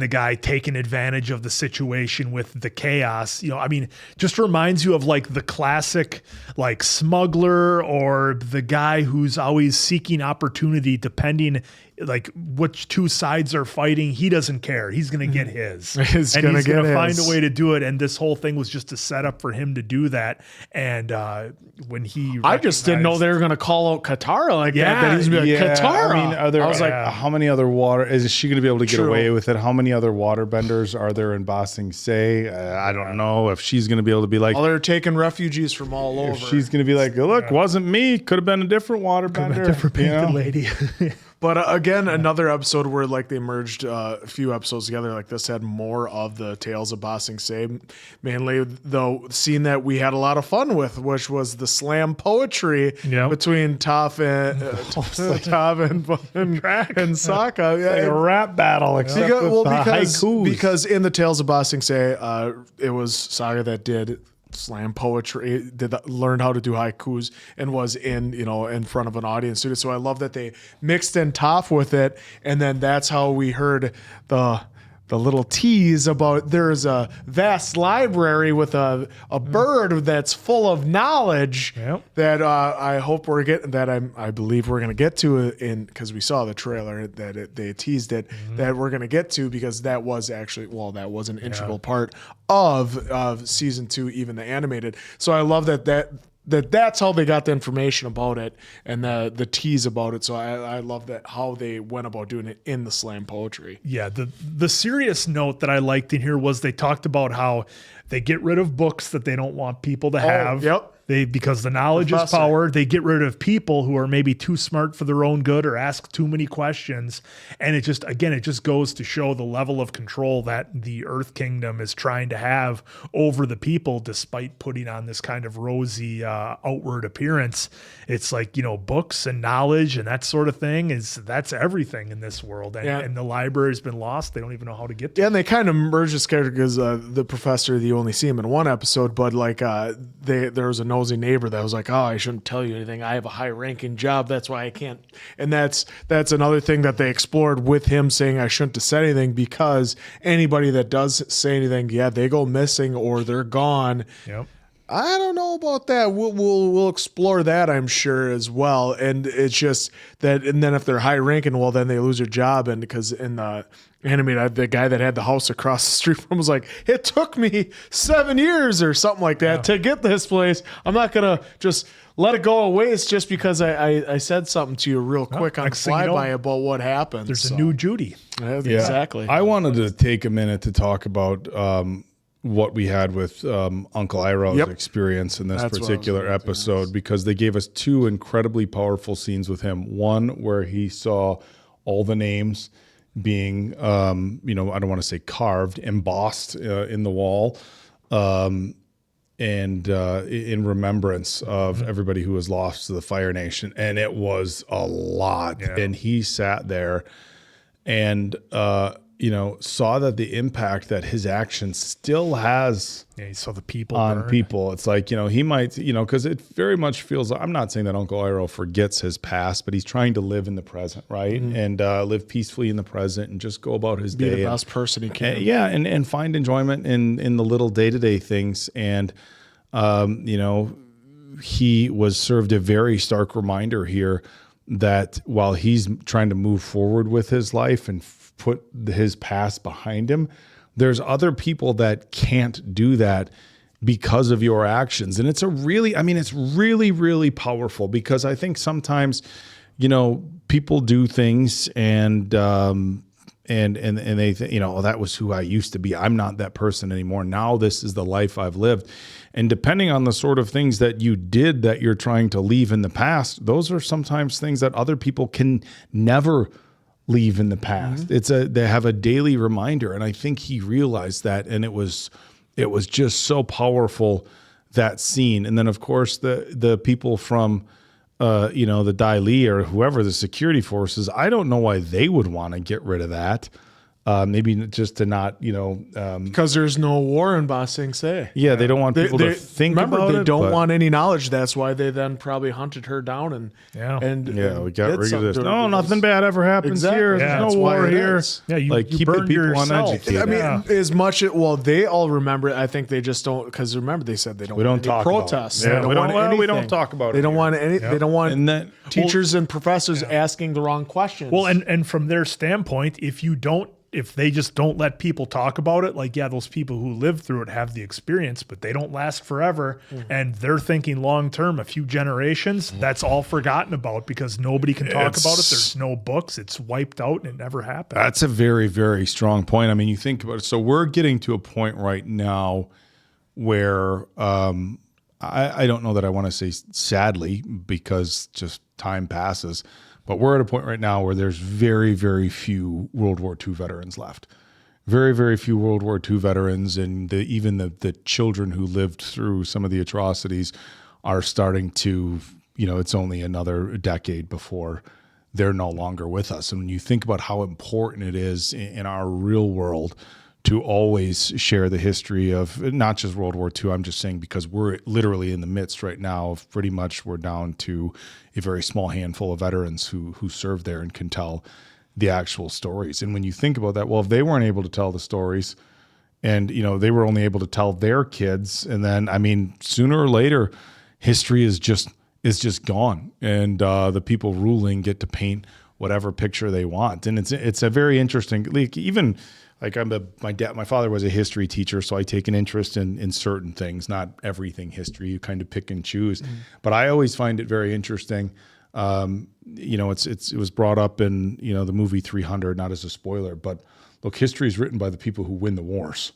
guy taking advantage of the situation with the chaos. You know, I mean, just reminds you of like the classic like smuggler or the guy who's always seeking opportunity, depending like which two sides are fighting. He doesn't care. He's going to get his. He's going to find a way to do it. And this whole thing was just a setup for him to do that. And when he, I just didn't know they were going to call out Katara like that. That he's going to be like, Katara. I mean, I was like, how many other is she going to be able to get away with it? How many other waterbenders are there in Ba Sing Se? I don't know if she's going to be able to be like, well, they're taking refugees from all over. She's going to be like, look, wasn't me. Could have been a different waterbender. Different painted lady. But again, another episode where like they merged a few episodes together. Like this had more of the Tales of Ba Sing Se. Mainly the scene that we had a lot of fun with, which was the slam poetry between Toph and Sokka. It's like a rap battle, except with haikus. Because in the Tales of Ba Sing Se, it was Sokka that did slam poetry, learned how to do haikus, and was in front of an audience. So I love that they mixed in Toph with it, and then that's how we heard the little tease about there's a vast library with a bird that's full of knowledge that I hope we're getting, that I believe we're going to get to because we saw the trailer that they teased it, that we're going to get to, because that was actually, that was an integral part of season 2, even the animated. So I love that's how they got the information about it and the tease about it. So I love that how they went about doing it in the slam poetry. Yeah, the serious note that I liked in here was they talked about how they get rid of books that they don't want people to have. Because the knowledge is power. They get rid of people who are maybe too smart for their own good or ask too many questions. And it just goes to show the level of control that the Earth Kingdom is trying to have over the people, despite putting on this kind of rosy outward appearance. It's like, books and knowledge and that sort of thing that's everything in this world. And the library's been lost. They don't even know how to get to it. And they kind of merge this character because the professor, you only see him in one episode, but like there was a nosy neighbor that was like, I shouldn't tell you anything. I have a high ranking job. That's why I can't. And that's another thing that they explored with him saying I shouldn't have said anything, because anybody that does say anything, they go missing or they're gone. I don't know about that. We'll explore that, I'm sure, as well. And it's just that, and then if they're high ranking, well, then they lose their job. And because in the animated, the guy that had the house across the street from him was like, it took me 7 years or something like that to get this place. I'm not gonna just let it go away. It's just because I said something to you real quick on flyby about what happened. There's a new Judy. Exactly. I wanted to take a minute to talk about what we had with Uncle Iroh's experience in this particular episode, because they gave us 2 incredibly powerful scenes with him. One where he saw all the names being, I don't want to say carved, embossed in the wall, and in remembrance of everybody who was lost to the Fire Nation. And it was a lot. And he sat there and, saw that the impact that his action still has he saw the people on burn. people. It's like, he might, because it very much feels like, I'm not saying that Uncle Iroh forgets his past, but he's trying to live in the present, right? And live peacefully in the present and just go about his day. Be the best person he can. And find enjoyment in the little day-to-day things. And, he was served a very stark reminder here that while he's trying to move forward with his life and put his past behind him, there's other people that can't do that because of your actions. And it's it's really, really powerful, because I think sometimes, people do things and they think, that was who I used to be. I'm not that person anymore. Now this is the life I've lived. And depending on the sort of things that you did that you're trying to leave in the past, those are sometimes things that other people can never leave in the past. They have a daily reminder. And I think he realized that, and it was just so powerful, that scene. And then of course the people from the Dai Li or whoever, the security forces, I don't know why they would want to get rid of that. Maybe just to not, because there's no war in Ba Sing Se. Yeah, they don't want people to think about it. Remember, they don't want any knowledge. That's why they then probably hunted her down and we got rid of this. No, nothing bad ever happens here. There's no war here. Yeah, you keep burned people yourself. uneducated. I mean, as much they all remember it. I think they just don't, because remember they said they don't. We don't want any talk about it. protests. Yeah, They don't want anything. we don't talk about it. They don't want any. They don't want And that- teachers and professors asking the wrong questions. Well, and from their standpoint, if they just don't let people talk about it, those people who live through it have the experience, but they don't last forever. And they're thinking long-term, a few generations, that's all forgotten about because nobody can talk about it. There's no books. It's wiped out and it never happened. That's a very, very strong point. I mean, you think about it. So we're getting to a point right now where I don't know that I want to say sadly, because just time passes, but we're at a point right now where there's very, very few World War II veterans left. Very, very few World War II veterans, and even the children who lived through some of the atrocities are starting to, it's only another decade before they're no longer with us. And when you think about how important it is in our real world to always share the history of not just World War II, I'm just saying because we're literally in the midst right now of pretty much we're down to a very small handful of veterans who served there and can tell the actual stories. And when you think about that, well, if they weren't able to tell the stories and, they were only able to tell their kids, and then, sooner or later, history is just gone. And the people ruling get to paint whatever picture they want. And it's a very interesting, my father was a history teacher, so I take an interest in certain things, not everything history. You kind of pick and choose. But I always find it very interesting. It was brought up in, the movie 300, not as a spoiler, but look, history is written by the people who win the wars.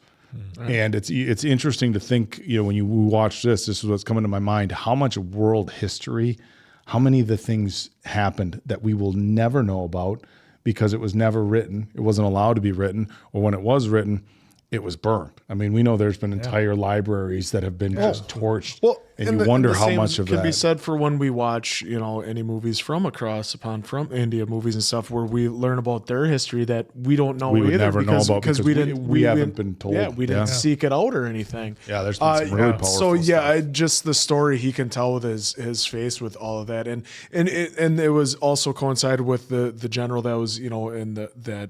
And it's interesting to think, when you watch this is what's coming to my mind, how much world history, how many of the things happened that we will never know about because it was never written, it wasn't allowed to be written, or when it was written, it was burned. We know there's been entire libraries that have been just torched, and you wonder how much of that can be said for when we watch, any movies from India movies and stuff, where we learn about their history that we don't know we would either never know about because we haven't been told. Yeah, we didn't seek it out or anything. Yeah, there's been some really powerful So stuff. just the story he can tell with his face with all of that, and it was also coincided with the general that was that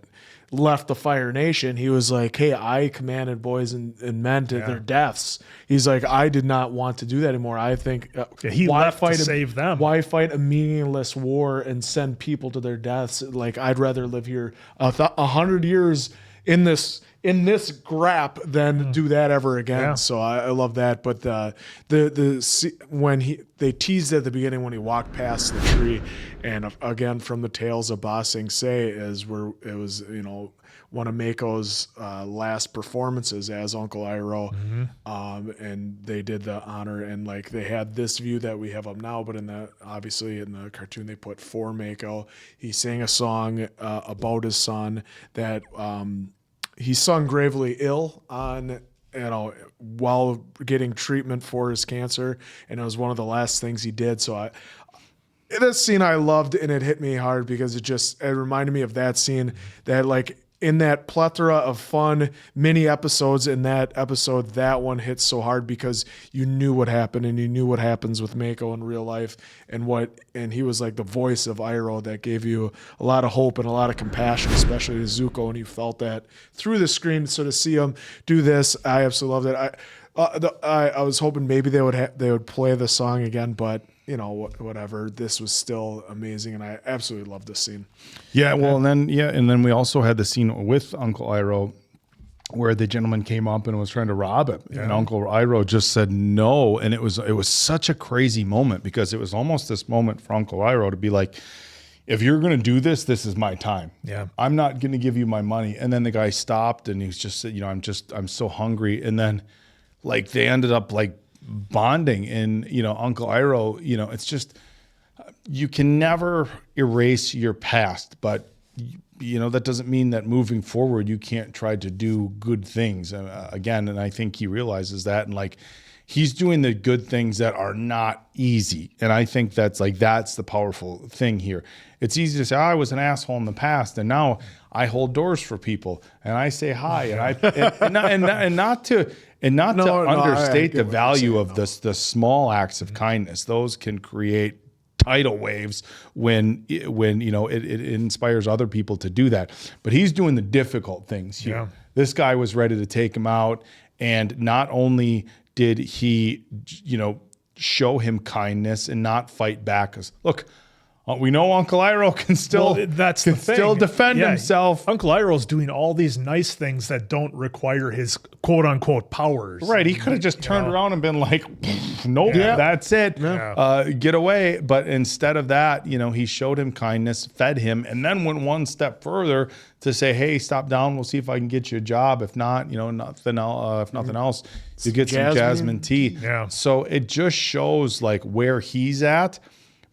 left the Fire Nation. He was like, hey, I commanded boys and men to their deaths. He's like, I did not want to do that anymore. I think he left to save them. Why fight a meaningless war and send people to their deaths? I'd rather live here 100 years in this grap than do that ever again. Yeah. So I love that. But when they teased at the beginning when he walked past the tree, and again from the Tales of Ba Sing Se is where it was one of Mako's last performances as Uncle Iroh, and they did the honor, and they had this view that we have up now, but obviously in the cartoon they put for Mako. He sang a song about his son that he sung gravely ill on, while getting treatment for his cancer, and it was one of the last things he did. So this scene I loved, and it hit me hard because it reminded me of that scene that in that plethora of fun mini episodes, in that episode, that one hits so hard because you knew what happened, and you knew what happens with Mako in real life, and he was like the voice of Iroh that gave you a lot of hope and a lot of compassion, especially to Zuko, and you felt that through the screen. So to see him do this, I absolutely loved it. I was hoping maybe they would play the song again, but you know, whatever, this was still amazing, and I absolutely love this scene. Yeah, well, and then we also had the scene with Uncle Iroh where the gentleman came up and was trying to rob him, and Uncle Iroh just said no, and it was such a crazy moment because it was almost this moment for Uncle Iroh to be like, if you're going to do this, this is my time. Yeah. I'm not going to give you my money. And then the guy stopped and he was just, you know, I'm so hungry. And then like they ended up like bonding, and, you know, Uncle Iroh, you know, it's just, you can never erase your past, but you know, that doesn't mean that moving forward, you can't try to do good things again. And I think he realizes that, and like, he's doing the good things that are not easy. And I think that's the powerful thing here. It's easy to say, I was an asshole in the past, and now I hold doors for people and I say hi, and not to understate the value of the small acts of kindness. Those can create tidal waves when you know it inspires other people to do that. But he's doing the difficult things here. Yeah. This guy was ready to take him out, and not only did he, you know, show him kindness and not fight back? Because look, we know Uncle Iroh can still still defend himself. Uncle Iroh's doing all these nice things that don't require his quote unquote powers. Right. He could have just turned around and been like, nope, that's it. Yeah. Get away. But instead of that, you know, he showed him kindness, fed him, and then went one step further to say, hey, stop down. We'll see if I can get you a job. If not, you know, if nothing else, you get some jasmine tea. Yeah. So it just shows like where he's at.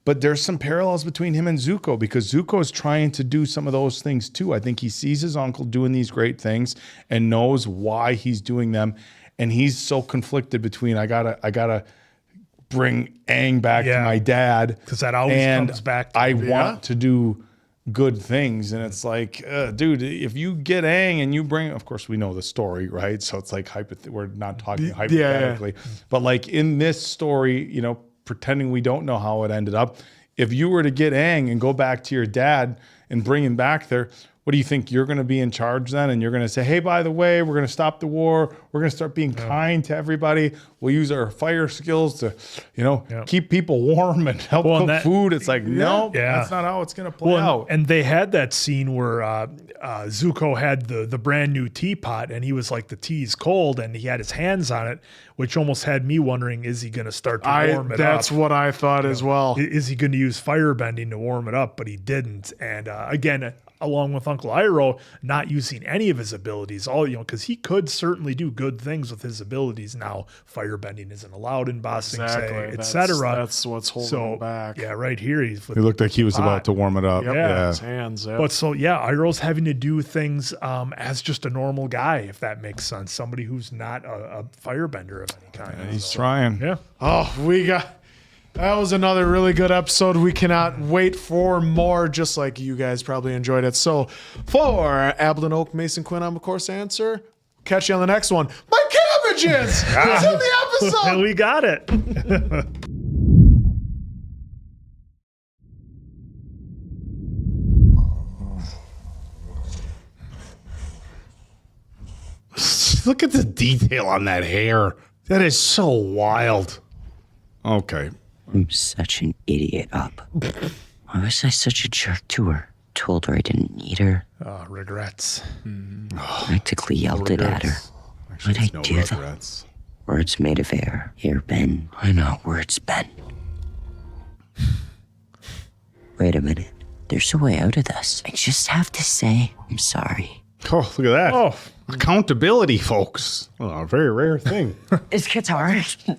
But there's some parallels between him and Zuko, because Zuko is trying to do some of those things too. I think he sees his uncle doing these great things and knows why he's doing them. And he's so conflicted between, I gotta bring Aang back to my dad, because that always comes back to I want to do good things. And it's like, dude, if you get Aang and you bring, of course we know the story, right? So it's like, we're not talking hypothetically, but like in this story, you know, pretending we don't know how it ended up. If you were to get Aang and go back to your dad and bring him back there, what do you think? You're going to be in charge then? And you're going to say, hey, by the way, we're going to stop the war. We're going to start being kind to everybody. We'll use our fire skills to, you know, keep people warm and help cook food. It's like, no, that's not how it's going to play out. And they had that scene where Zuko had the brand new teapot, and he was like, the tea's cold, and he had his hands on it, which almost had me wondering, is he going to start to warm it up? That's what I thought as well. Is he going to use firebending to warm it up? But he didn't. And again, along with Uncle Iroh not using any of his abilities, because he could certainly do good things with his abilities. Now, firebending isn't allowed in Ba Sing Se, etc. That's what's holding him back. Yeah, right here He looked like he was about to warm it up. Yeah, his hands. Yep. But so Iroh's having to do things as just a normal guy, if that makes sense. Somebody who's not a firebender of any kind. Yeah, he's trying. Yeah. Oh, that was another really good episode. We cannot wait for more, just like you guys probably enjoyed it. So for Appleton Oak, Mason Quinn, I'm of course Answer. Catch you on the next one. My cabbages! It's in the episode! We got it. Look at the detail on that hair. That is so wild. Okay. I'm such an idiot, Up. Why was I such a jerk to her? Told her I didn't need her. Regrets. Practically yelled it at her. Why'd I do that? Words made of air. Here, Ben. Why not words, Ben? Wait a minute. There's a way out of this. I just have to say I'm sorry. Oh, look at that. Oh, accountability, folks. Well, a very rare thing. Is Katara...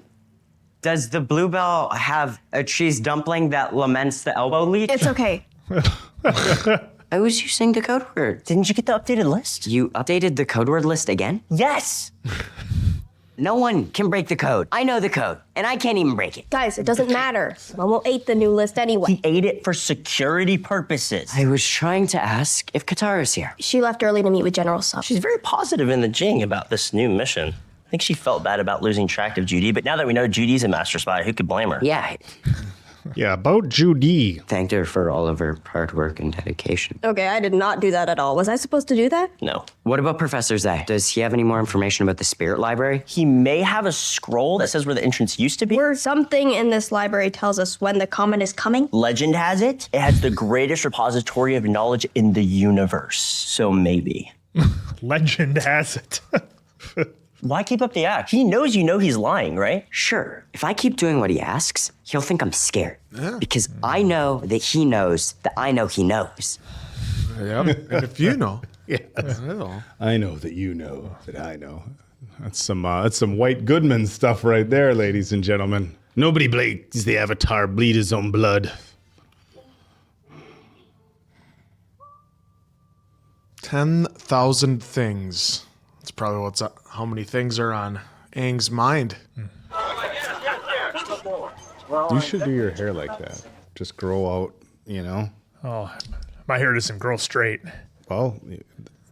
Does the Bluebell have a cheese dumpling that laments the elbow leak? It's okay. I was using the code word. Didn't you get the updated list? You updated the code word list again? Yes! No one can break the code. I know the code, and I can't even break it. Guys, it doesn't matter. Momo ate the new list anyway. He ate it for security purposes. I was trying to ask if Katara's here. She left early to meet with General Sub. She's very positive in the Jing about this new mission. I think she felt bad about losing track of Judy, but now that we know Judy's a master spy, who could blame her? Yeah. Yeah, about Judy. Thanked her for all of her hard work and dedication. Okay, I did not do that at all. Was I supposed to do that? No. What about Professor Zay? Does he have any more information about the spirit library? He may have a scroll that says where the entrance used to be. Or something in this library tells us when the comet is coming. Legend has it has the greatest repository of knowledge in the universe. So maybe. Legend has it. Why keep up the act? He knows you know he's lying, right? Sure. If I keep doing what he asks, he'll think I'm scared. Because I know that he knows that I know he knows. Yeah. And if you know. Yeah. I know that you know that I know. That's some White Goodman stuff right there, ladies and gentlemen. Nobody makes the Avatar bleed his own blood. 10,000 things. That's probably how many things are on Aang's mind. You should do your hair like that. Just grow out, you know? Oh, my hair doesn't grow straight. Well,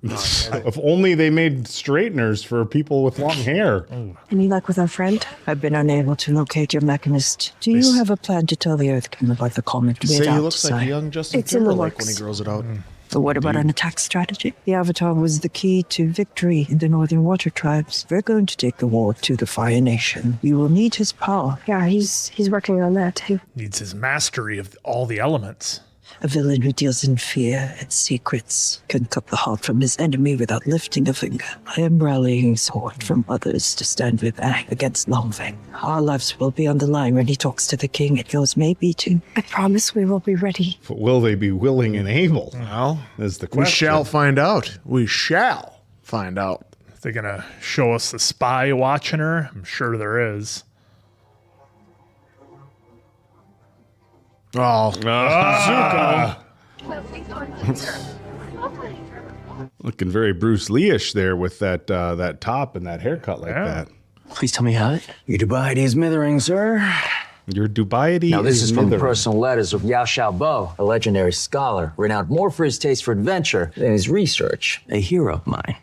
if only they made straighteners for people with long hair. Any luck with our friend? I've been unable to locate your mechanist. Do you have a plan to tell the Earth King about the comet? Say he looks like a young Justin It's in the Timberlake works. when he grows it out. But what about an attack strategy? The Avatar was the key to victory in the Northern Water Tribes. We're going to take the war to the Fire Nation. We will need his power. Yeah, he's working on that too. Needs his mastery of all the elements. A villain who deals in fear and secrets can cut the heart from his enemy without lifting a finger. I am rallying support from others to stand with Aang against Longfeng. Our lives will be on the line when he talks to the king. It goes maybe too. I promise we will be ready. But will they be willing and able? Well, is the we question. shall find out. We shall find out. If they're gonna show us the spy watching her, I'm sure there is. Oh, Looking very Bruce Lee-ish there with that top and that haircut like that. Please tell me how it. Your Dubai is mithering, sir. Your Dubai Now, this is from the mithering. personal letters of Yao Xiaobo, a legendary scholar, renowned more for his taste for adventure than his research. A hero of mine.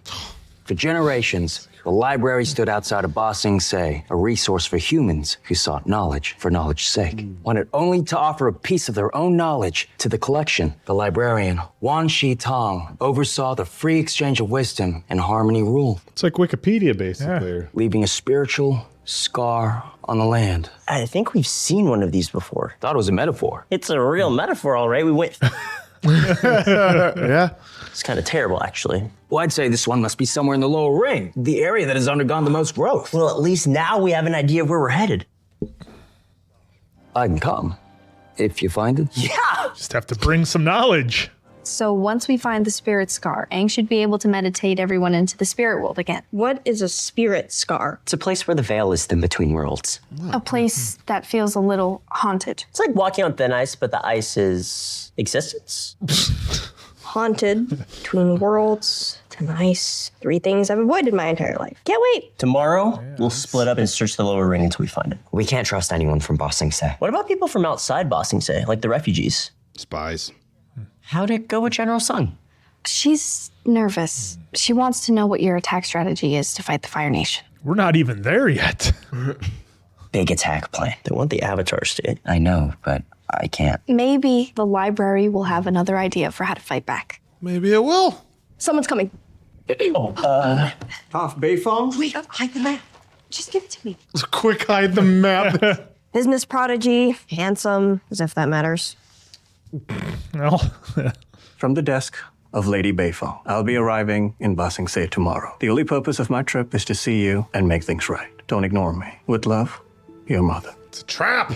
For generations, the library stood outside of Ba Sing Se, a resource for humans who sought knowledge for knowledge's sake. Wanted only to offer a piece of their own knowledge to the collection. The librarian, Wan Shi Tong, oversaw the free exchange of wisdom and harmony rule. It's like Wikipedia, basically. Leaving a spiritual scar on the land. I think we've seen one of these before. Thought it was a metaphor. It's a real metaphor, all right. We went. Yeah. It's kind of terrible, actually. Well, I'd say this one must be somewhere in the lower ring, the area that has undergone the most growth. Well, at least now we have an idea of where we're headed. I can come, if you find it. Yeah! Just have to bring some knowledge. So once we find the spirit scar, Aang should be able to meditate everyone into the spirit world again. What is a spirit scar? It's a place where the veil is thin between worlds. A place that feels a little haunted. It's like walking on thin ice, but the ice is existence. Haunted, between worlds, to ice. 3 things I've avoided my entire life. Can't wait. Tomorrow, we'll split up and search the lower ring until we find it. We can't trust anyone from Ba Sing Se. What about people from outside Ba Sing Se, like the refugees? Spies. How'd it go with General Sung? She's nervous. She wants to know what your attack strategy is to fight the Fire Nation. We're not even there yet. Big attack plan. They want the Avatar state. I know, but I can't. Maybe the library will have another idea for how to fight back. Maybe it will. Someone's coming. Half Beifong? Wait, hide the map. Just give it to me. Quick hide the map. Business prodigy, handsome, as if that matters. No. From the desk of Lady Beifong. I'll be arriving in Ba Sing Se tomorrow. The only purpose of my trip is to see you and make things right. Don't ignore me. With love, your mother. It's a trap.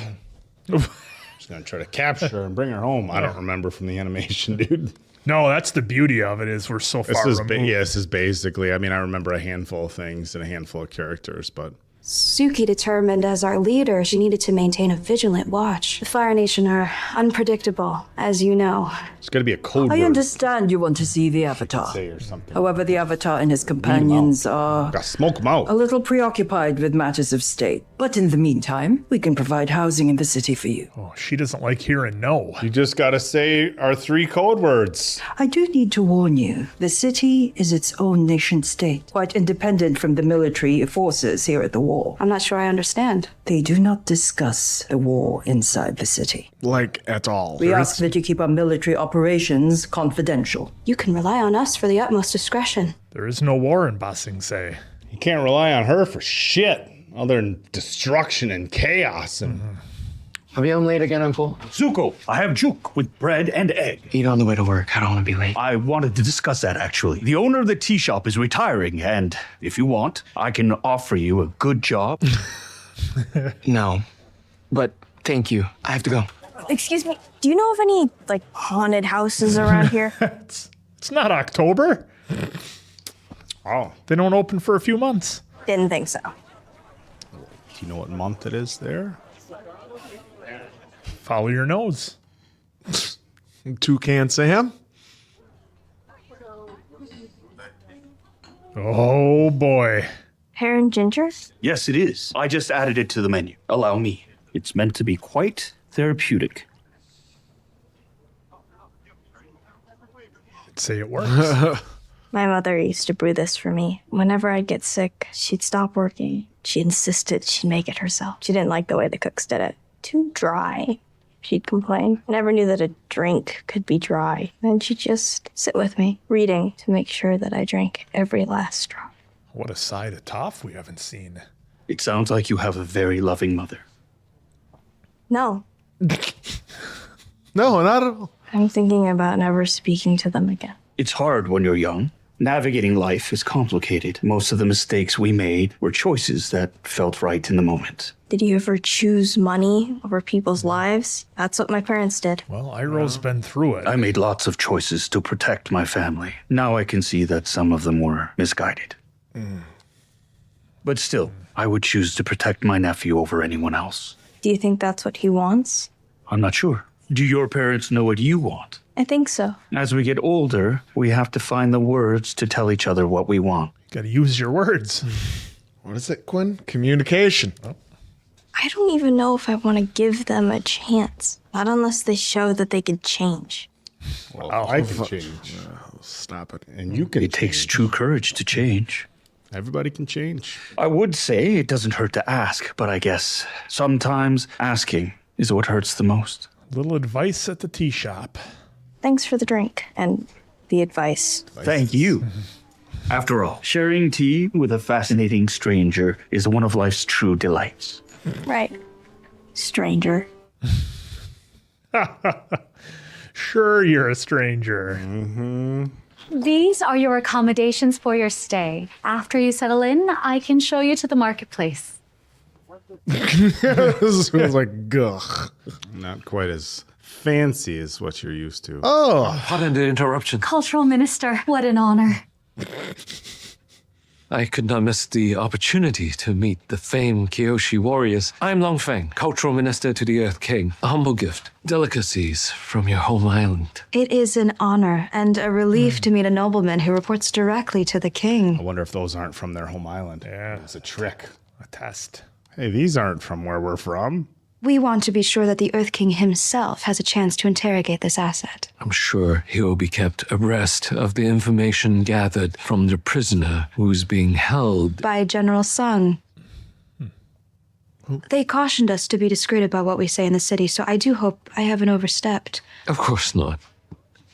She's gonna try to capture her and bring her home. I don't remember from the animation, dude. No, that's the beauty of it is we're so far removed. This is basically, I mean, I remember a handful of things and a handful of characters, but Suki determined as our leader she needed to maintain a vigilant watch. The Fire Nation are unpredictable, as you know. it's gonna be a code I word. understand you want to see the Avatar. Say or something. However, the Avatar and his companions are Gotta smoke them out. a little preoccupied with matters of state. But in the meantime, we can provide housing in the city for you. Oh, she doesn't like hearing no. You just gotta say our 3 code words. I do need to warn you, the city is its own nation state, quite independent from the military forces here at the war. I'm not sure I understand. They do not discuss the war inside the city. Like, at all. We ask that you keep our military operations confidential. You can rely on us for the utmost discretion. There is no war in Ba Sing Se. You can't rely on her for shit other than destruction and chaos and... Are we home late again, Uncle? Zuko, I have juke with bread and egg. Eat on the way to work. I don't want to be late. I wanted to discuss that, actually. The owner of the tea shop is retiring, and if you want, I can offer you a good job. No, but thank you. I have to go. Excuse me, do you know of any, like, haunted houses around here? It's not October. Oh, they don't open for a few months. Didn't think so. Do you know what month it is there? Follow your nose. Toucan Sam? Oh, boy. Pear and ginger? Yes, it is. I just added it to the menu. Allow me. It's meant to be quite therapeutic. I'd say it works. My mother used to brew this for me. Whenever I'd get sick, she'd stop working. She insisted she'd make it herself. She didn't like the way the cooks did it. Too dry, she'd complain. Never knew that a drink could be dry. Then she'd just sit with me, reading to make sure that I drank every last drop. What a side of Toph we haven't seen. It sounds like you have a very loving mother. No, No, not at all. I'm thinking about never speaking to them again. It's hard when you're young. Navigating life is complicated. Most of the mistakes we made were choices that felt right in the moment. Did you ever choose money over people's lives? That's what my parents did. Well, Iroh's been through it. I made lots of choices to protect my family. Now I can see that some of them were misguided. But still, I would choose to protect my nephew over anyone else. Do you think that's what he wants? I'm not sure. Do your parents know what you want? I think so. As we get older, we have to find the words to tell each other what we want. Gotta use your words. What is it, Quinn? Communication. Oh. I don't even know if I want to give them a chance. Not unless they show that they could change. Well, I can change. Stop it. And you can It takes true courage to change. Everybody can change. I would say it doesn't hurt to ask, but I guess sometimes asking is what hurts the most. Little advice at the tea shop. Thanks for the drink and the advice. Thank you. After all, sharing tea with a fascinating stranger is one of life's true delights. Right. Stranger. Sure, you're a stranger. These are your accommodations for your stay. After you settle in, I can show you to the marketplace. This was like, gugh. Not quite as fancy as what you're used to. Oh. Pardon the interruption. Cultural Minister, what an honor. I could not miss the opportunity to meet the famed Kyoshi warriors. I am Longfeng, Cultural Minister to the Earth King. A humble gift. Delicacies from your home island. It is an honor and a relief to meet a nobleman who reports directly to the king. I wonder if those aren't from their home island. Yeah. It's a trick. A test. Hey, these aren't from where we're from. We want to be sure that the Earth King himself has a chance to interrogate this asset. I'm sure he will be kept abreast of the information gathered from the prisoner who's being held. By General Sung. They cautioned us to be discreet about what we say in the city, so I do hope I haven't overstepped. Of course not.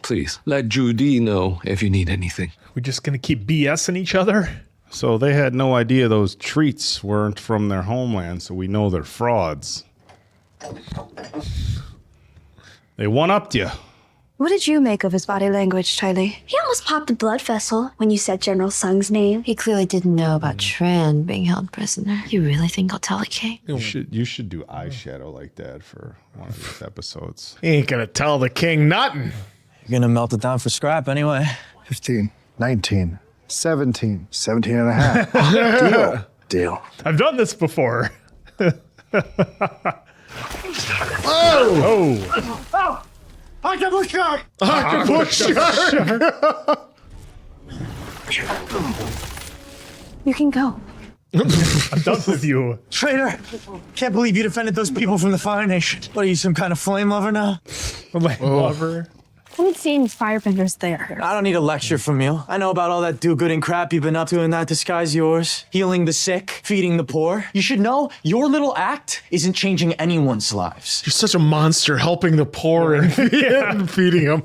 Please, let Judy know if you need anything. We just gonna keep BSing each other? So they had no idea those treats weren't from their homeland, so we know they're frauds. They one-upped you. What did you make of his body language, Tylee? He almost popped a blood vessel when you said General Sung's name. He clearly didn't know about Tran being held prisoner. You really think I'll tell the king? You should do eyeshadow like that for one of these episodes. He ain't gonna tell the king nothing. You're gonna melt it down for scrap anyway. 15, 19, 17, 17 and a half. Deal. I've done this before. Oh! Octopus shark! Octopus shark! You can go. I'm done with you. Traitor! Can't believe you defended those people from the Fire Nation. What are you, some kind of flame lover now? Flame lover. And it seems Firebender's there. I don't need a lecture from you. I know about all that do-gooding crap you've been up to in that disguise yours. Healing the sick, feeding the poor. You should know your little act isn't changing anyone's lives. You're such a monster, helping the poor and feeding them.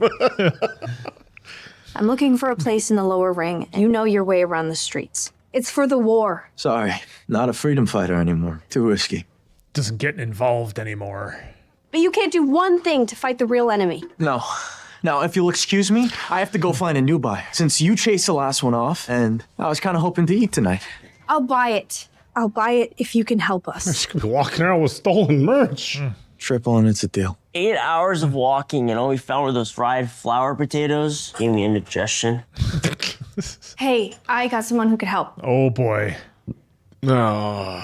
I'm looking for a place in the lower ring, and you know your way around the streets. It's for the war. Sorry, not a freedom fighter anymore. Too risky. Doesn't get involved anymore. But you can't do one thing to fight the real enemy. No. Now, if you'll excuse me, I have to go find a new buy. Since you chased the last one off, and I was kind of hoping to eat tonight. I'll buy it. I'll buy it if you can help us. She could be walking around with stolen merch. Triple and it's a deal. 8 hours of walking and all we found were those fried flower potatoes. Gave me indigestion. Hey, I got someone who could help. Oh boy. No.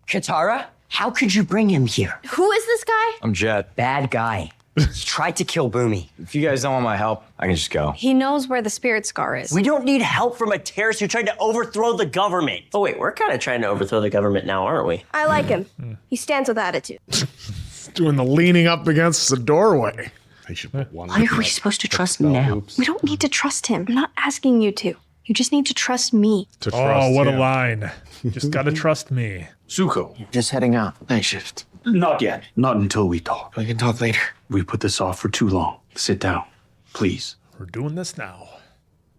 Katara, how could you bring him here? Who is this guy? I'm Jet. Bad guy. He tried to kill Boomy. If you guys don't want my help, I can just go. He knows where the spirit scar is. We don't need help from a terrorist who tried to overthrow the government. Oh wait, we're kind of trying to overthrow the government now, aren't we? I like him. He stands with attitude. Doing the leaning up against the doorway. Why are we supposed to trust him now? We don't need to trust him. I'm not asking you to. You just need to trust me. Oh, what a line. Just gotta trust me. Zuko. Just heading out. Night shift. Not yet. Not until we talk. We can talk later. We put this off for too long. Sit down, please. We're doing this now.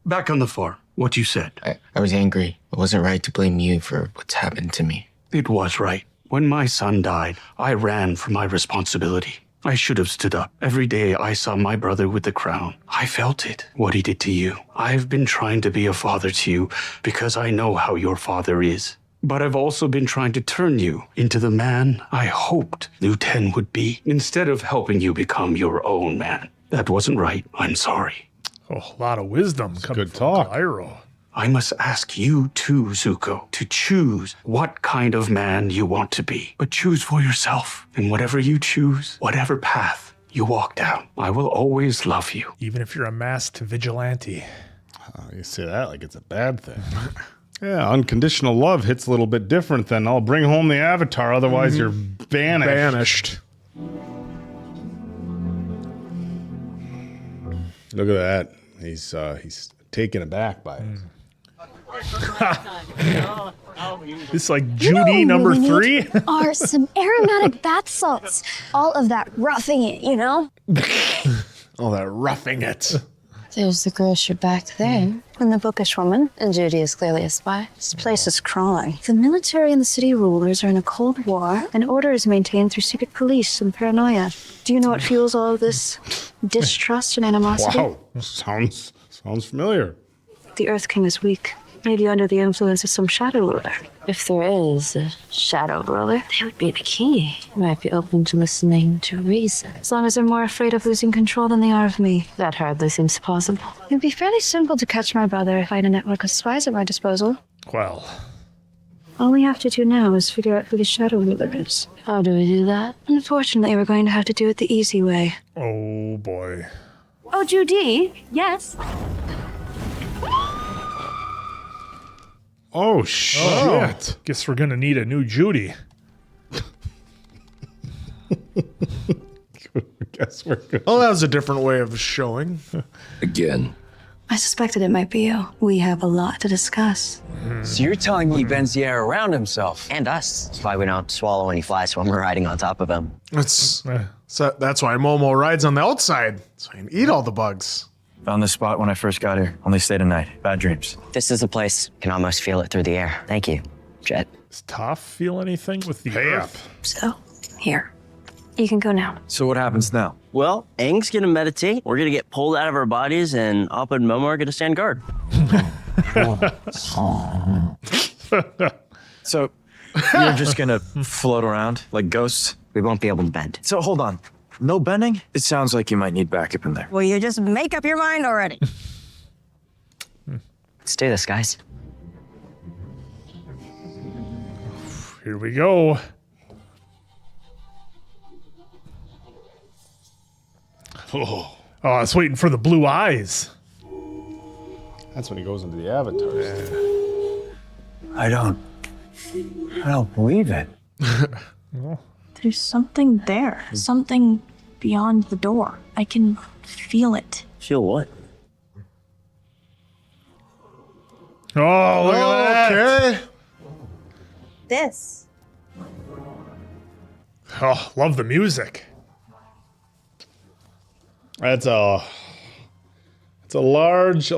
Back on the farm, what you said. I was angry. It wasn't right to blame you for what's happened to me. It was right. When my son died, I ran from my responsibility. I should have stood up. Every day I saw my brother with the crown. I felt it, what he did to you. I've been trying to be a father to you because I know how your father is. But I've also been trying to turn you into the man I hoped Liu Ten would be, instead of helping you become your own man. That wasn't right. I'm sorry. Oh, a lot of wisdom coming from Cairo. I must ask you too, Zuko, to choose what kind of man you want to be. But choose for yourself. And whatever you choose, whatever path you walk down, I will always love you. Even if you're a masked vigilante. You say that like it's a bad thing. Yeah, unconditional love hits a little bit different than I'll bring home the Avatar, otherwise you're banished. Look at that. He's taken aback by it. It's like Judy number 3. Are some aromatic bath salts. All of that roughing it, you know? All that roughing it. There's the grocer back there. And the bookish woman. And Judy is clearly a spy. This place is crawling. The military and the city rulers are in a cold war, and order is maintained through secret police and paranoia. Do you know what fuels all of this distrust and animosity? Wow, sounds familiar. The Earth King is weak. Maybe under the influence of some shadow ruler. If there is a shadow ruler, they would be the key. You might be open to listening to reason. As long as they're more afraid of losing control than they are of me. That hardly seems possible. It'd be fairly simple to catch my brother if I had a network of spies at my disposal. Well. All we have to do now is figure out who the shadow ruler is. How do we do that? Unfortunately, we're going to have to do it the easy way. Oh, boy. Oh, Judy, yes. Oh, shit. Guess we're gonna need a new Judy. Guess we're good. Oh, that was a different way of showing. Again. I suspected it might be you. We have a lot to discuss. So you're telling me he bends the air around himself? And us. That's why we don't swallow any flies when we're riding on top of him. That's why Momo rides on the outside, so he can eat all the bugs. Found this spot when I first got here. Only stayed a night. Bad dreams. This is a place. Can almost feel it through the air. Thank you, Jet. Does Toph feel anything with the earth? So, here. You can go now. So what happens now? Well, Aang's gonna meditate. We're gonna get pulled out of our bodies, and Appa and Momo are gonna stand guard. So you're just gonna float around like ghosts? We won't be able to bend. So hold on. No bending? It sounds like you might need backup in there. Will you just make up your mind already? Let's do this, guys. Here we go. Oh, I was waiting for the blue eyes. That's when he goes into the Avatar. I don't believe it. There's something there. Something beyond the door. I can feel it. Feel what? Oh, look at that. Okay. This. Oh, love the music. It's a large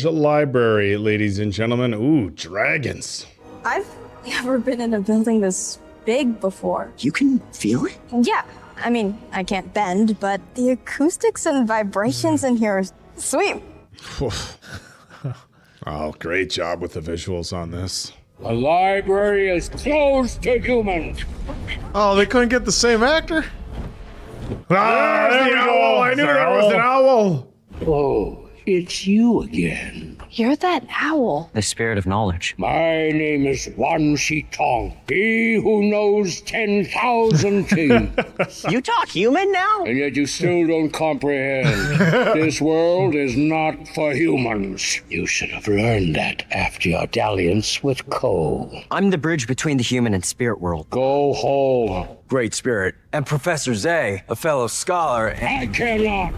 library, ladies and gentlemen. Ooh, dragons. I've never been in a building this big before. You can feel it? Yeah. I mean, I can't bend, but the acoustics and vibrations in here are sweet. Oh, great job with the visuals on this. The library is closed to humans. Oh, they couldn't get the same actor? Ah, there we go. I knew there was an owl. Oh, it's you again. You're that owl. The spirit of knowledge. My name is Wan Shi Tong, he who knows 10,000 things. You talk human now? And yet you still don't comprehend. This world is not for humans. You should have learned that after your dalliance with Cole. I'm the bridge between the human and spirit world. Go home. Great Spirit. And Professor Zay, a fellow scholar. I cannot.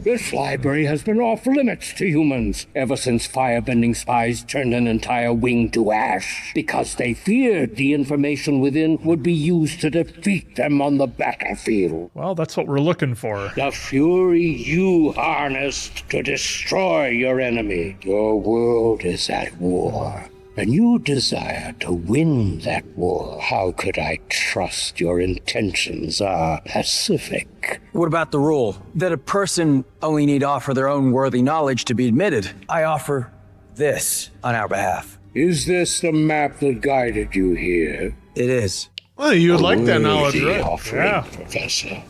This library has been off limits to humans ever since firebending spies turned an entire wing to ash because they feared the information within would be used to defeat them on the battlefield. Well, that's what we're looking for. The fury you harnessed to destroy your enemy. Your world is at war. And you desire to win that war. How could I trust your intentions are pacific? What about the rule that a person only need offer their own worthy knowledge to be admitted? I offer this on our behalf. Is this the map that guided you here? It is. Well, you'd like that knowledge, Worthy right? offering, Professor.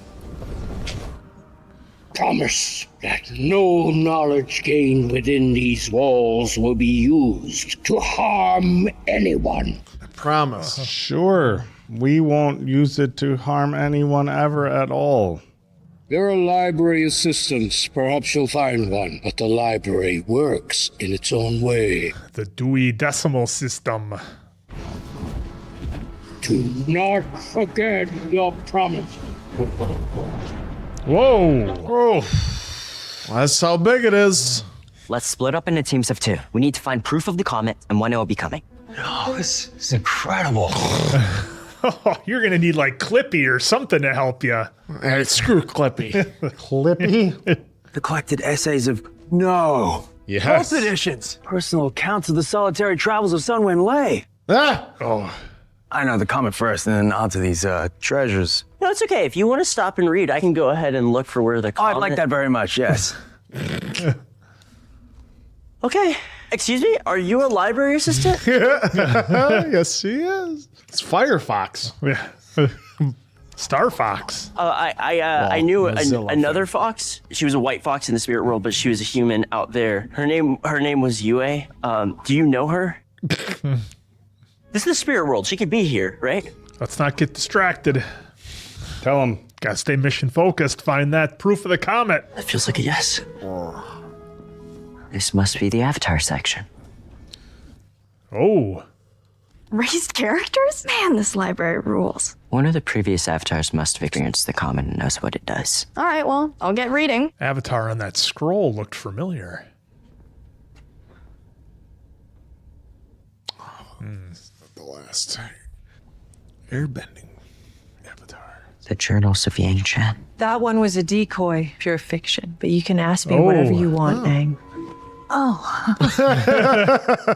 Promise that no knowledge gained within these walls will be used to harm anyone. I promise. Sure. We won't use it to harm anyone ever at all. There are library assistants. Perhaps you'll find one. But the library works in its own way. The Dewey Decimal System. Do not forget your promise. Whoa. Oh. That's how big it is. Let's split up into teams of 2. We need to find proof of the comet and when it will be coming. Oh, this is incredible. Oh, you're going to need like Clippy or something to help you. Hey, screw Clippy. Clippy? The collected essays of No. Yes. Both editions. Personal accounts of the solitary travels of Sun Wen Lei. Ah! Oh. I know the comet first, and then onto these treasures. No, it's okay. If you want to stop and read, I can go ahead and look for where the Oh, comet... I'd like that very much, yes. Okay. Excuse me? Are you a library assistant? Yes, she is. It's Firefox. Yeah. Star Fox. I knew Mozilla another fox. She was a white fox in the spirit world, but she was a human out there. Her name was Yue. Do you know her? This is the spirit world. She could be here, right? Let's not get distracted. Tell him. Gotta stay mission focused. Find that proof of the comet. That feels like a yes. This must be the Avatar section. Oh. Raised characters? Man, this library rules. One of the previous avatars must have experienced the comet and knows what it does. All right, well, I'll get reading. Avatar on that scroll looked familiar. The last airbending avatar. The Journals of Yang Chen. That one was a decoy, pure fiction. But you can ask me whatever you want, Aang. Oh.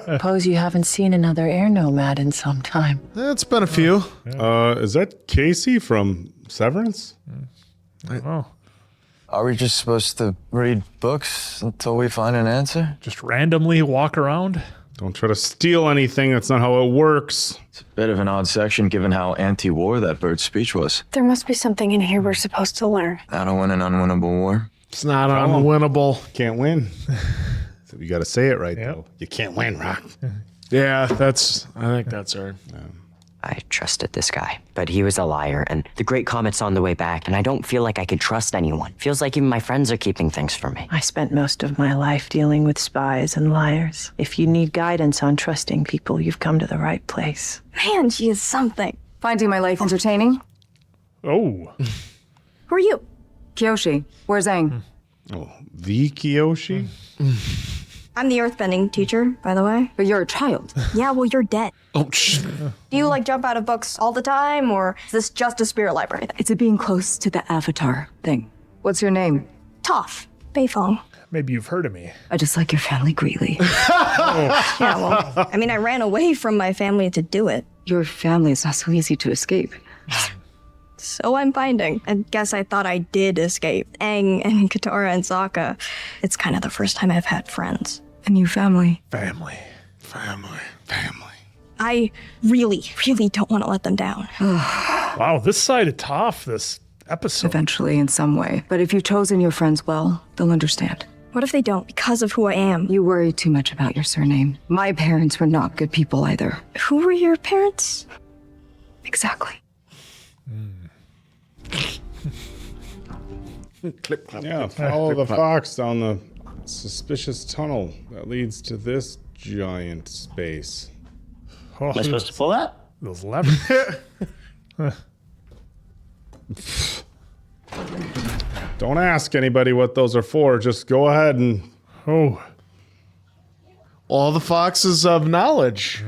Suppose you haven't seen another air nomad in some time. It's been a few. Is that Casey from Severance? Oh. Are we just supposed to read books until we find an answer? Just randomly walk around? Don't try to steal anything. That's not how it works. It's a bit of an odd section given how anti-war that bird's speech was. There must be something in here we're supposed to learn. How to win an unwinnable war. It's not unwinnable. Can't win. So you got to say it right, though. You can't win, Rock. Yeah, I think that's right. I trusted this guy, but he was a liar, and the Great Comet's on the way back, and I don't feel like I could trust anyone. Feels like even my friends are keeping things from me. I spent most of my life dealing with spies and liars. If you need guidance on trusting people, you've come to the right place. Man, she is something. Finding my life entertaining? Oh. Who are you? Kyoshi, where's Aang? Oh, the Kyoshi? I'm the earthbending teacher, by the way. But you're a child. Yeah, well, you're dead. Oh, Do you like jump out of books all the time, or is this just a spirit library thing? It's a being close to the Avatar thing. What's your name? Toph. Beifong. Maybe you've heard of me. I just like your family greatly. Yeah, well, I mean, I ran away from my family to do it. Your family is not so easy to escape. So I'm finding. I guess I thought I did escape. Aang and Katara and Sokka. It's kind of the first time I've had friends. A new family. Family. I really, really don't want to let them down. Wow, this side of Toph, this episode. Eventually, in some way. But if you've chosen your friends well, they'll understand. What if they don't, because of who I am? You worry too much about your surname. My parents were not good people either. Who were your parents? Exactly. Clip, clap, Yeah, clip, clap, follow clip, the clap. fox down the suspicious tunnel that leads to this giant space. Oh, Am I supposed to pull that? Those levers. Don't ask anybody what those are for. Just go ahead and... Oh. All the foxes of knowledge.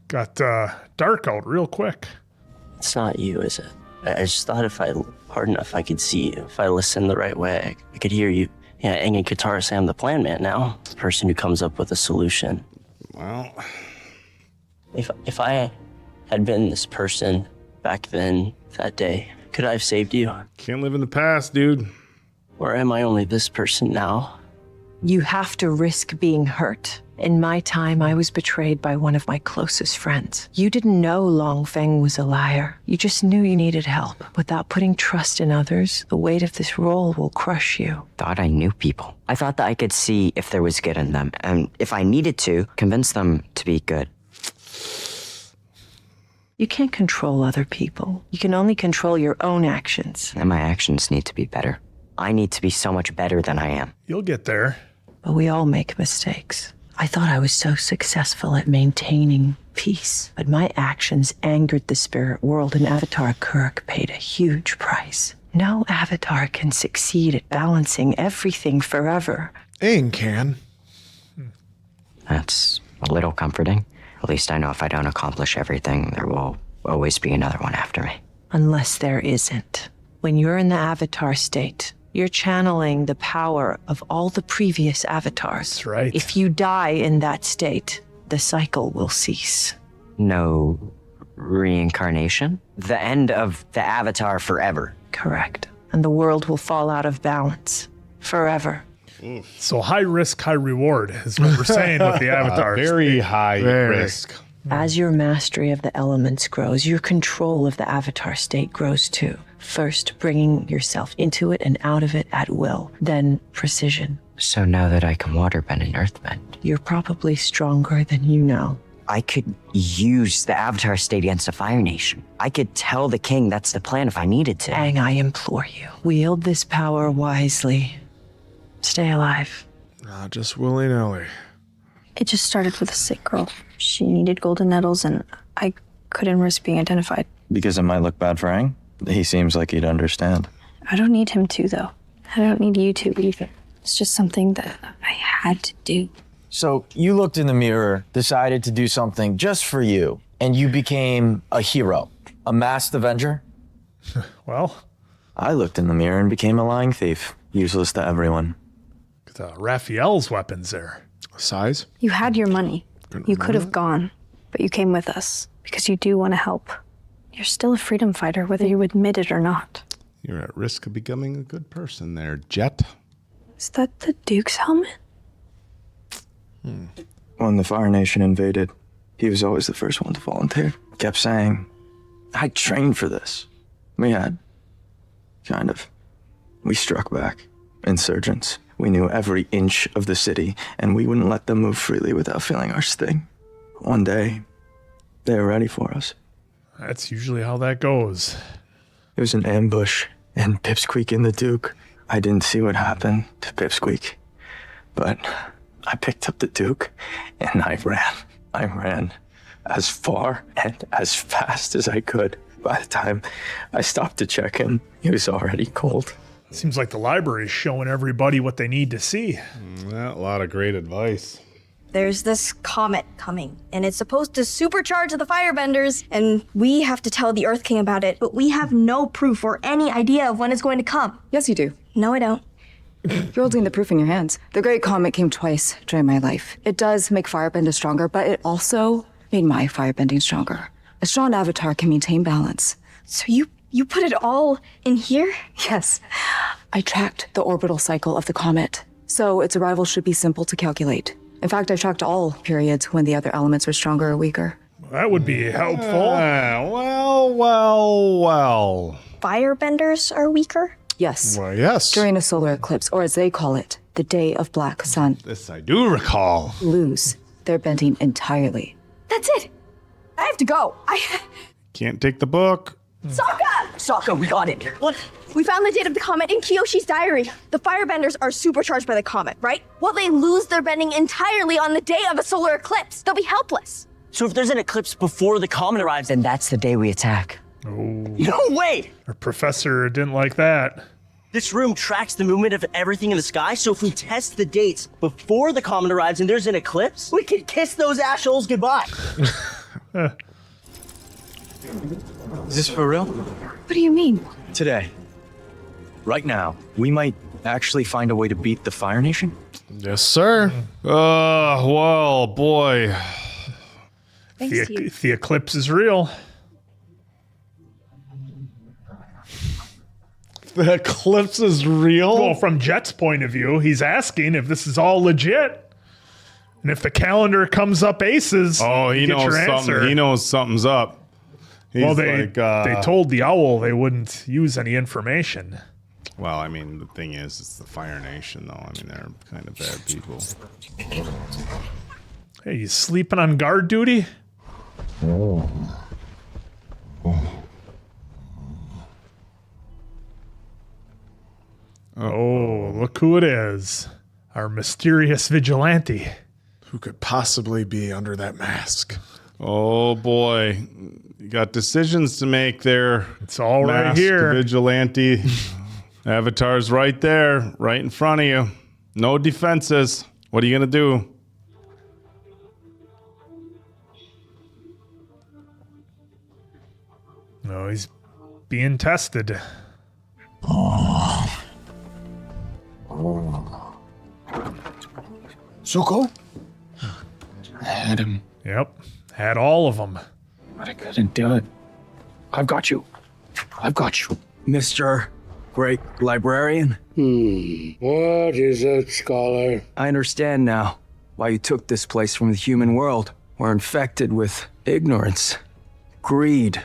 Got dark out real quick. It's not you, is it? I just thought if I looked hard enough, I could see you. If I listened the right way, I could hear you. Yeah, Aang and Katara say I'm the plan man now. The person who comes up with a solution. Well... If I had been this person back then, that day, could I have saved you? Can't live in the past, dude. Or am I only this person now? You have to risk being hurt. In my time, I was betrayed by one of my closest friends. You didn't know Long Feng was a liar. You just knew you needed help. Without putting trust in others, the weight of this role will crush you. Thought I knew people. I thought that I could see if there was good in them, and if I needed to, convince them to be good. You can't control other people. You can only control your own actions. And my actions need to be better. I need to be so much better than I am. You'll get there. But we all make mistakes. I thought I was so successful at maintaining peace, but my actions angered the spirit world, and Avatar Kuruk paid a huge price. No Avatar can succeed at balancing everything forever. Aang can. That's a little comforting. At least I know if I don't accomplish everything, there will always be another one after me. Unless there isn't. When you're in the Avatar state, you're channeling the power of all the previous avatars. That's right. If you die in that state, the cycle will cease. No reincarnation? The end of the Avatar forever. Correct. And the world will fall out of balance. Forever. So high risk, high reward is what we're saying with the avatars. Very high risk. As your mastery of the elements grows, your control of the Avatar state grows too. First, bringing yourself into it and out of it at will. Then, precision. So now that I can waterbend and earthbend, You're probably stronger than you know. I could use the Avatar state against the Fire Nation. I could tell the king that's the plan if I needed to. Aang, I implore you, wield this power wisely. Stay alive. Not just willy-nilly. It just started with a sick girl. She needed golden nettles, and I couldn't risk being identified. Because it might look bad for Aang? He seems like he'd understand. I don't need him to, though. I don't need you to either. It's just something that I had to do. So you looked in the mirror, decided to do something just for you, and you became a hero, a masked Avenger? Well, I looked in the mirror and became a lying thief, useless to everyone. Raphael's weapons there. Size? You had your money. You could have gone, but you came with us because you do want to help. You're still a freedom fighter, whether you admit it or not. You're at risk of becoming a good person there, Jet. Is that the Duke's helmet? When the Fire Nation invaded, he was always the first one to volunteer. Kept saying, I trained for this. We had. Kind of. We struck back. Insurgents. We knew every inch of the city, and we wouldn't let them move freely without feeling our sting. One day, they were ready for us. That's usually how that goes. It was an ambush, and Pipsqueak and the Duke. I didn't see what happened to Pipsqueak, but I picked up the Duke, and I ran. I ran as far and as fast as I could. By the time I stopped to check him, he was already cold. Seems like the library is showing everybody what they need to see. A lot of great advice. There's this comet coming, and it's supposed to supercharge the firebenders, and we have to tell the Earth King about it, but we have no proof or any idea of when it's going to come. Yes, you do. No, I don't. You're holding the proof in your hands. The Great Comet came twice during my life. It does make firebenders stronger, but it also made my firebending stronger. A strong avatar can maintain balance. So you put it all in here? Yes. I tracked the orbital cycle of the comet, so its arrival should be simple to calculate. In fact, I tracked all periods when the other elements were stronger or weaker. That would be helpful. Well. Firebenders are weaker? Yes. Well, yes. During a solar eclipse, or as they call it, the Day of Black Sun. This I do recall. Lose their bending entirely. That's it. I have to go. Can't take the book. Sokka, we got it. What? We found the date of the comet in Kiyoshi's diary. The firebenders are supercharged by the comet, right? Well, they lose their bending entirely on the day of a solar eclipse. They'll be helpless. So if there's an eclipse before the comet arrives, Then that's the day we attack. no, wait! Our professor didn't like that. This room tracks the movement of everything in the sky, so if we test the dates before the comet arrives and there's an eclipse, we can kiss those assholes goodbye. Is this for real? What do you mean? Today. Right now, we might actually find a way to beat the Fire Nation? Yes, sir. Well, boy. The eclipse is real. The eclipse is real? Well, from Jet's point of view, he's asking if this is all legit. And if the calendar comes up aces, he you get knows your something. answer. He knows something's up. He's they told the owl they wouldn't use any information. Well, I mean, the thing is, it's the Fire Nation, though. I mean, they're kind of bad people. Hey, you sleeping on guard duty? Oh, look who it is. Our mysterious vigilante. Who could possibly be under that mask? Oh, boy. You got decisions to make there. It's all right Masked here. Vigilante. Avatar's right there, right in front of you. No defenses. What are you going to do? No, he's being tested. Zuko? I had him. Yep, had all of them. But I couldn't do it. I've got you. I've got you. Mr. Great Librarian? What is it, scholar? I understand now why you took this place from the human world. We're infected with ignorance, greed,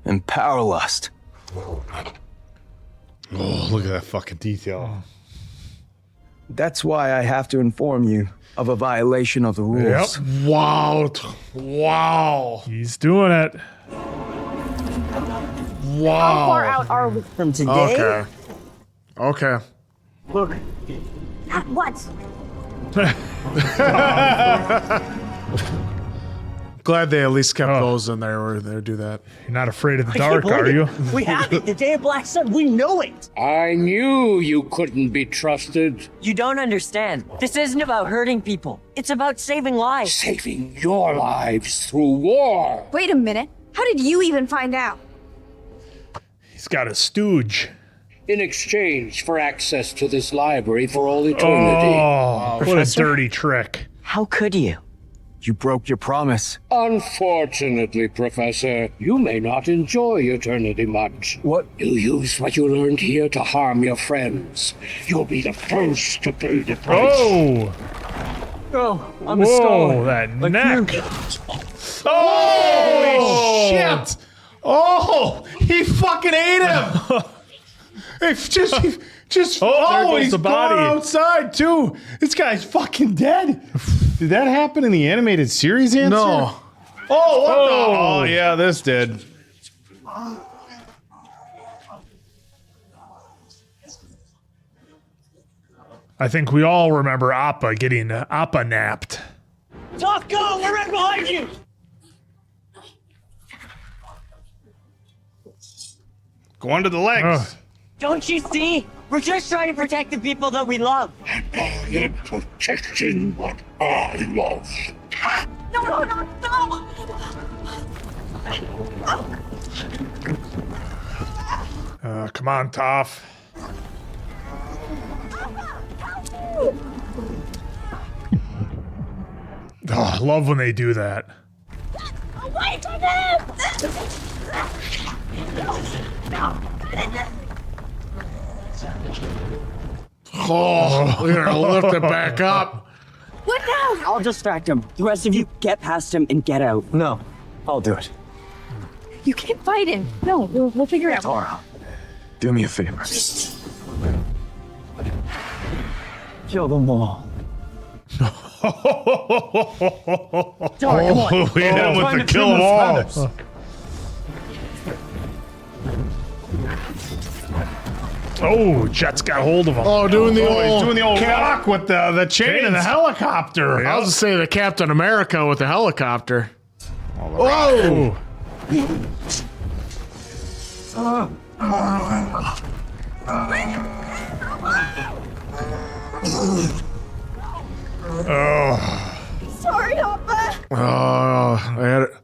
and power lust. Oh, look at that fucking detail. That's why I have to inform you of a violation of the rules. Yep. Wow. Wow. He's doing it. Wow. How far out are we from today? Okay. Look. What? Glad they at least kept those in there where they do that. You're not afraid of the I can't dark, are you? believe it. We have it. The Day of Black Sun. We know it. I knew you couldn't be trusted. You don't understand. This isn't about hurting people. It's about saving lives. Saving your lives through war. Wait a minute. How did you even find out? He's got a stooge. In exchange for access to this library for all eternity. Oh, what a dirty trick. How could you? You broke your promise. Unfortunately, Professor, you may not enjoy eternity much. What? You use what you learned here to harm your friends. You'll be the first to pay the price. Oh! Oh, I'm a Whoa, scholar. that Like neck. you. Holy shit! Oh, he fucking ate him. It's just there goes he's the body. going outside too. This guy's fucking dead. Did that happen in the animated series answer? No. Oh, what the? Oh, yeah, this did. I think we all remember Appa getting Appa napped. Doc, go! We're right behind you! Go under the legs. Don't you see? We're just trying to protect the people that we love. I am protecting what I love. No. Come on, Toph. Oh, I love when they do that. Wait for them! Oh, we're gonna lift it back up. What now? I'll distract him. The rest of you get past him and get out. No, I'll do it. You can't fight him. No, we'll figure it out. Tara, do me a favor. Kill them all. Tara, come on. We hit him with the kill them all. Oh, Jet's got hold of him. Oh, doing the He's doing the old Cap- rock with the chain and the helicopter. I was gonna say the Captain America with the helicopter. Whoa! Oh. Sorry, Papa. Oh, I had it.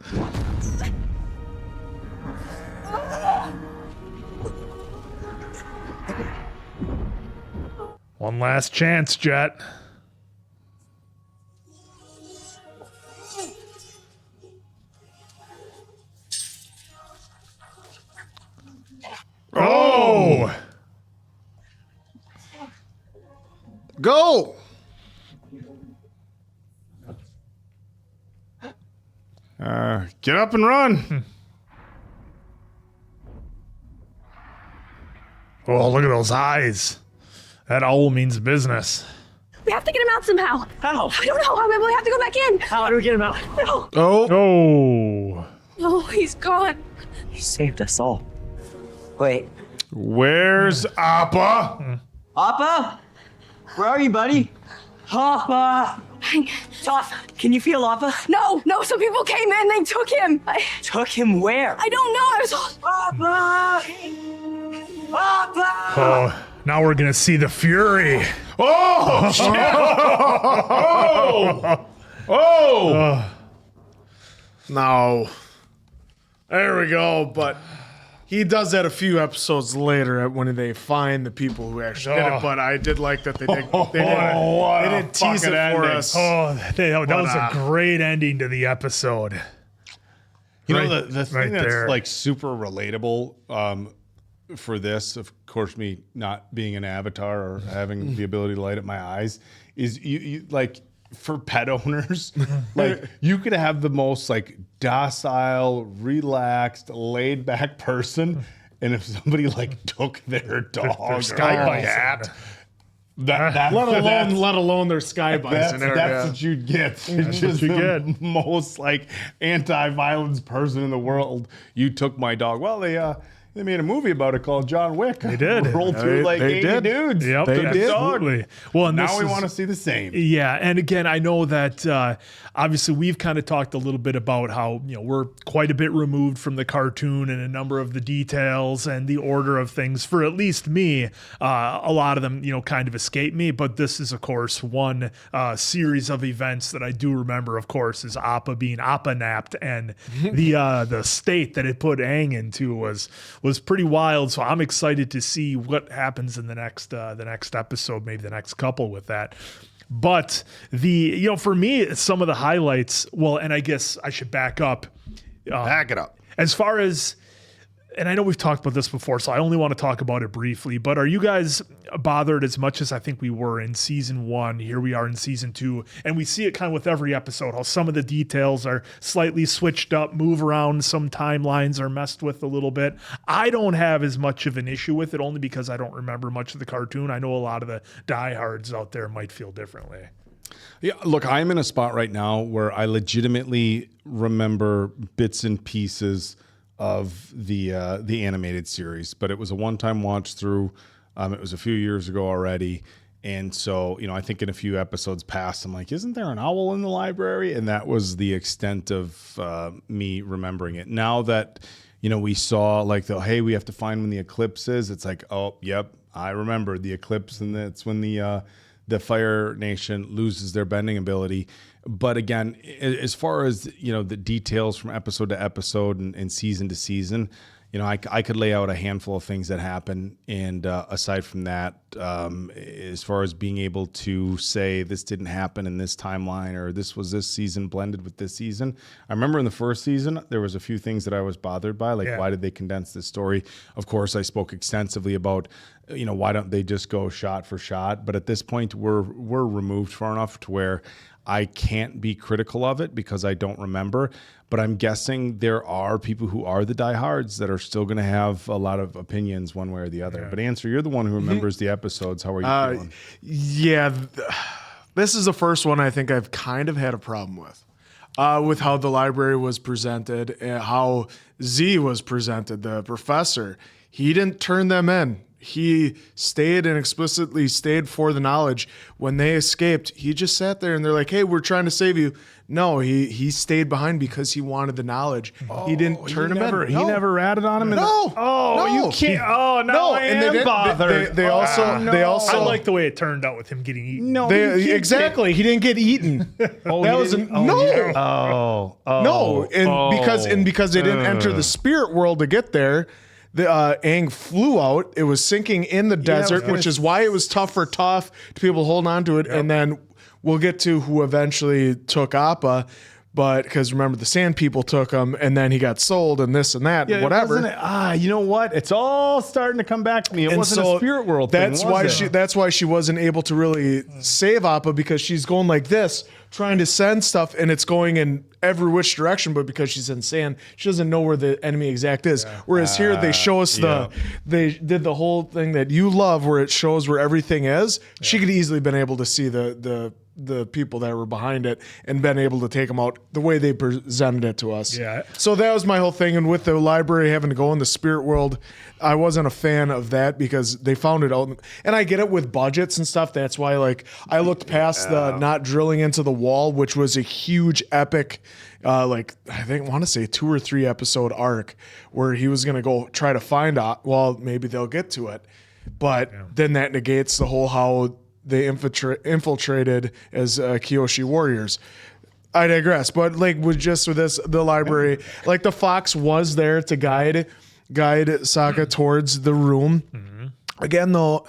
One last chance, Jet. Oh! Go! Get up and run. Oh, look at those eyes. That owl means business. We have to get him out somehow. How? I don't know. I mean, we have to go back in. How do we get him out? No. Oh. No, he's gone. He saved us all. Wait. Where's Appa? Appa? Where are you, buddy? Appa! Toph, can you feel Appa? No, some people came in. They took him. Took him where? I don't know. I was all... Appa! Appa! Oh, now we're gonna see the fury. Oh! Oh! No. There we go. But he does that a few episodes later when they find the people who actually did it. But I did like that they did tease it for us. Oh, that was a great ending to the episode. You know, the thing right that's there. like super relatable for this, of course, me not being an avatar or having the ability to light up my eyes, is you like for pet owners, like you could have the most like docile, relaxed, laid back person, and if somebody like took their dog or cat, let alone their sky bison. That's what you'd get. It's just the most like anti-violence person in the world. You took my dog. Well, they made a movie about it called John Wick. They did. Rolled through like 80 dudes. Yep, Took his dog. absolutely. Well, and now we want to see the same. Yeah, and again, I know that obviously we've kind of talked a little bit about how we're quite a bit removed from the cartoon and a number of the details and the order of things. For at least me, a lot of them kind of escape me. But this is, of course, one series of events that I do remember. Of course, is Appa being Appa napped, and the state that it put Aang into was pretty wild. So I'm excited to see what happens in the next episode, maybe the next couple with that. But for me, some of the highlights, well, and I guess I should back up. Back it up. As far as, and I know we've talked about this before, so I only want to talk about it briefly, but are you guys bothered as much as I think we were in season 1? Here we are in season 2, and we see it kind of with every episode, how some of the details are slightly switched up, move around, some timelines are messed with a little bit. I don't have as much of an issue with it, only because I don't remember much of the cartoon. I know a lot of the diehards out there might feel differently. Yeah, look, I'm in a spot right now where I legitimately remember bits and pieces of the animated series, but it was a one-time watch through. It was a few years ago already, and so I think in a few episodes past, I'm like, isn't there an owl in the library? And that was the extent of me remembering it. Now that we saw like hey, we have to find when the eclipse is. It's like, oh, yep, I remember the eclipse, and that's when the Fire Nation loses their bending ability. But again, as far as the details from episode to episode and season to season, I could lay out a handful of things that happen. And aside from that, as far as being able to say this didn't happen in this timeline or this was this season blended with this season, I remember in the first season, there was a few things that I was bothered by, like why did they condense this story? Of course, I spoke extensively about, why don't they just go shot for shot? But at this point, we're removed far enough to where I can't be critical of it because I don't remember. But I'm guessing there are people who are the diehards that are still going to have a lot of opinions one way or the other. But Answer, you're the one who remembers the episodes. How are you feeling? Yeah, this is the first one I think I've kind of had a problem with how the library was presented and how Z was presented, the professor. He didn't turn them in. He stayed and explicitly stayed for the knowledge. When they escaped, he just sat there and they're like, hey, we're trying to save you. No, he stayed behind because he wanted the knowledge. He didn't turn him in. He never ratted on him? No. You can't. Oh, no, I am bothered. They also. I like the way it turned out with him getting eaten. No, exactly. He didn't get eaten. No. And because they didn't enter the spirit world to get there, the Aang flew out. It was sinking in the desert, which is why it was tough for Toph to be able to hold on to it. Yep. And then we'll get to who eventually took Appa. But because remember, the Sand People took him, and then he got sold, and this and that, and whatever. You know what? It's all starting to come back to me. It wasn't a spirit world thing. That's why she wasn't able to really save Appa, because she's going like this, trying to send stuff, and it's going in every which direction. But because she's in sand, she doesn't know where the enemy exact is. Whereas here they show us they did the whole thing that you love, where it shows where everything is. She could easily been able to see the people that were behind it and been able to take them out the way they presented it to us. Yeah. So that was my whole thing. And with the library having to go in the spirit world, I wasn't a fan of that because they found it out. And I get it with budgets and stuff. That's why, like, I looked past the not drilling into the wall, which was a huge epic, I want to say 2 or 3 episode arc where he was going to go try to find out. Well, maybe they'll get to it. But then that negates the whole how they infiltrated as Kyoshi warriors. I digress, but with this, the library, like the fox was there to guide Sokka towards the room. Mm-hmm. Again, though,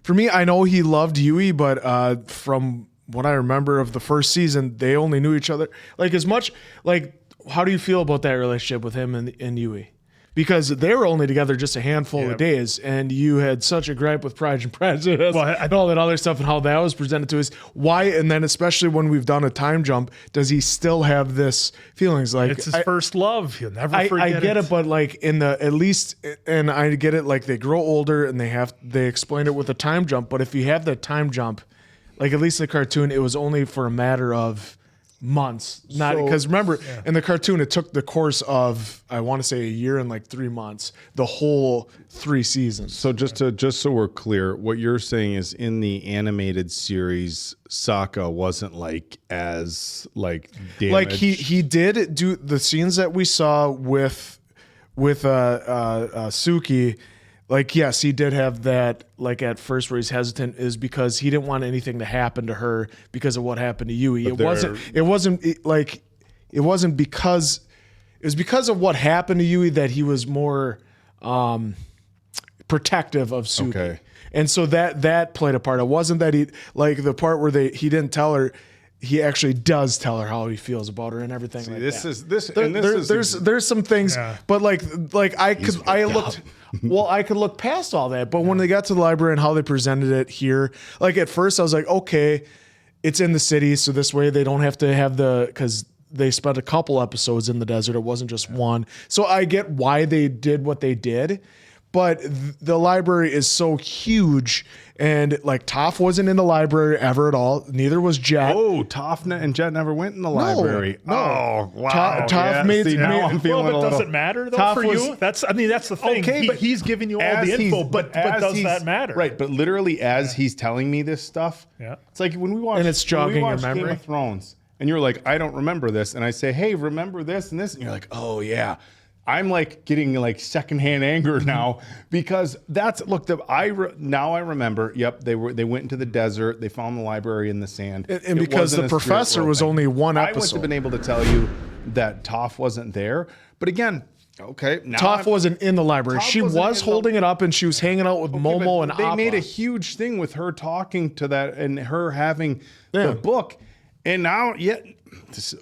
for me, I know he loved Yui, but from what I remember of the first season, they only knew each other. How do you feel about that relationship with him and Yui? Because they were only together just a handful of days, and you had such a gripe with Pride and Prejudice and all that other stuff and how that was presented to us. Why, and then especially when we've done a time jump, does he still have this feelings? Like it's his first love. He'll never forget it. I get it, but and I get it, like they grow older and they explain it with a time jump. But if you have that time jump, like at least in the cartoon, it was only for a matter of months, not because remember in the cartoon it took the course of I want to say a year and 3 months, the whole 3 seasons. So just so we're clear, what you're saying is in the animated series, Sokka wasn't as damaged. He did do the scenes that we saw with Suki. Yes, he did have that, at first where he's hesitant is because he didn't want anything to happen to her because of what happened to Yui. It was because of what happened to Yui that he was more protective of Suki. Okay. And so that played a part. It wasn't that he, the part where he didn't tell her, he actually does tell her how he feels about her and everything. There's some things, but I could look past all that. But when they got to the library and how they presented it here, at first I was like, okay, it's in the city, so this way they don't have to have because they spent a couple episodes in the desert. It wasn't just one. So I get why they did what they did. But the library is so huge, and Toph wasn't in the library ever at all. Neither was Jet. Oh, Toph and Jet never went in the library. No. Oh, wow. Toph made. I'm feeling but does it matter though for you? That's the thing. Okay, but he's giving you all the info. But does that matter? Right. But literally, as he's telling me this stuff, it's like when we watch and it's jogging your memory. Game of Thrones, and you're like, I don't remember this, and I say, hey, remember this and this, and you're like, oh yeah. I'm like getting like secondhand anger now because now I remember. Yep, they went into the desert. They found the library in the sand. And because the professor was only one I wouldn't episode. have been able to tell you that Toph wasn't there. But again, okay, now Toph wasn't in the library. Toph She wasn't was in the- holding it up and she was hanging out with Momo and they Appa. made a huge thing with her talking to that and her having the book. And now,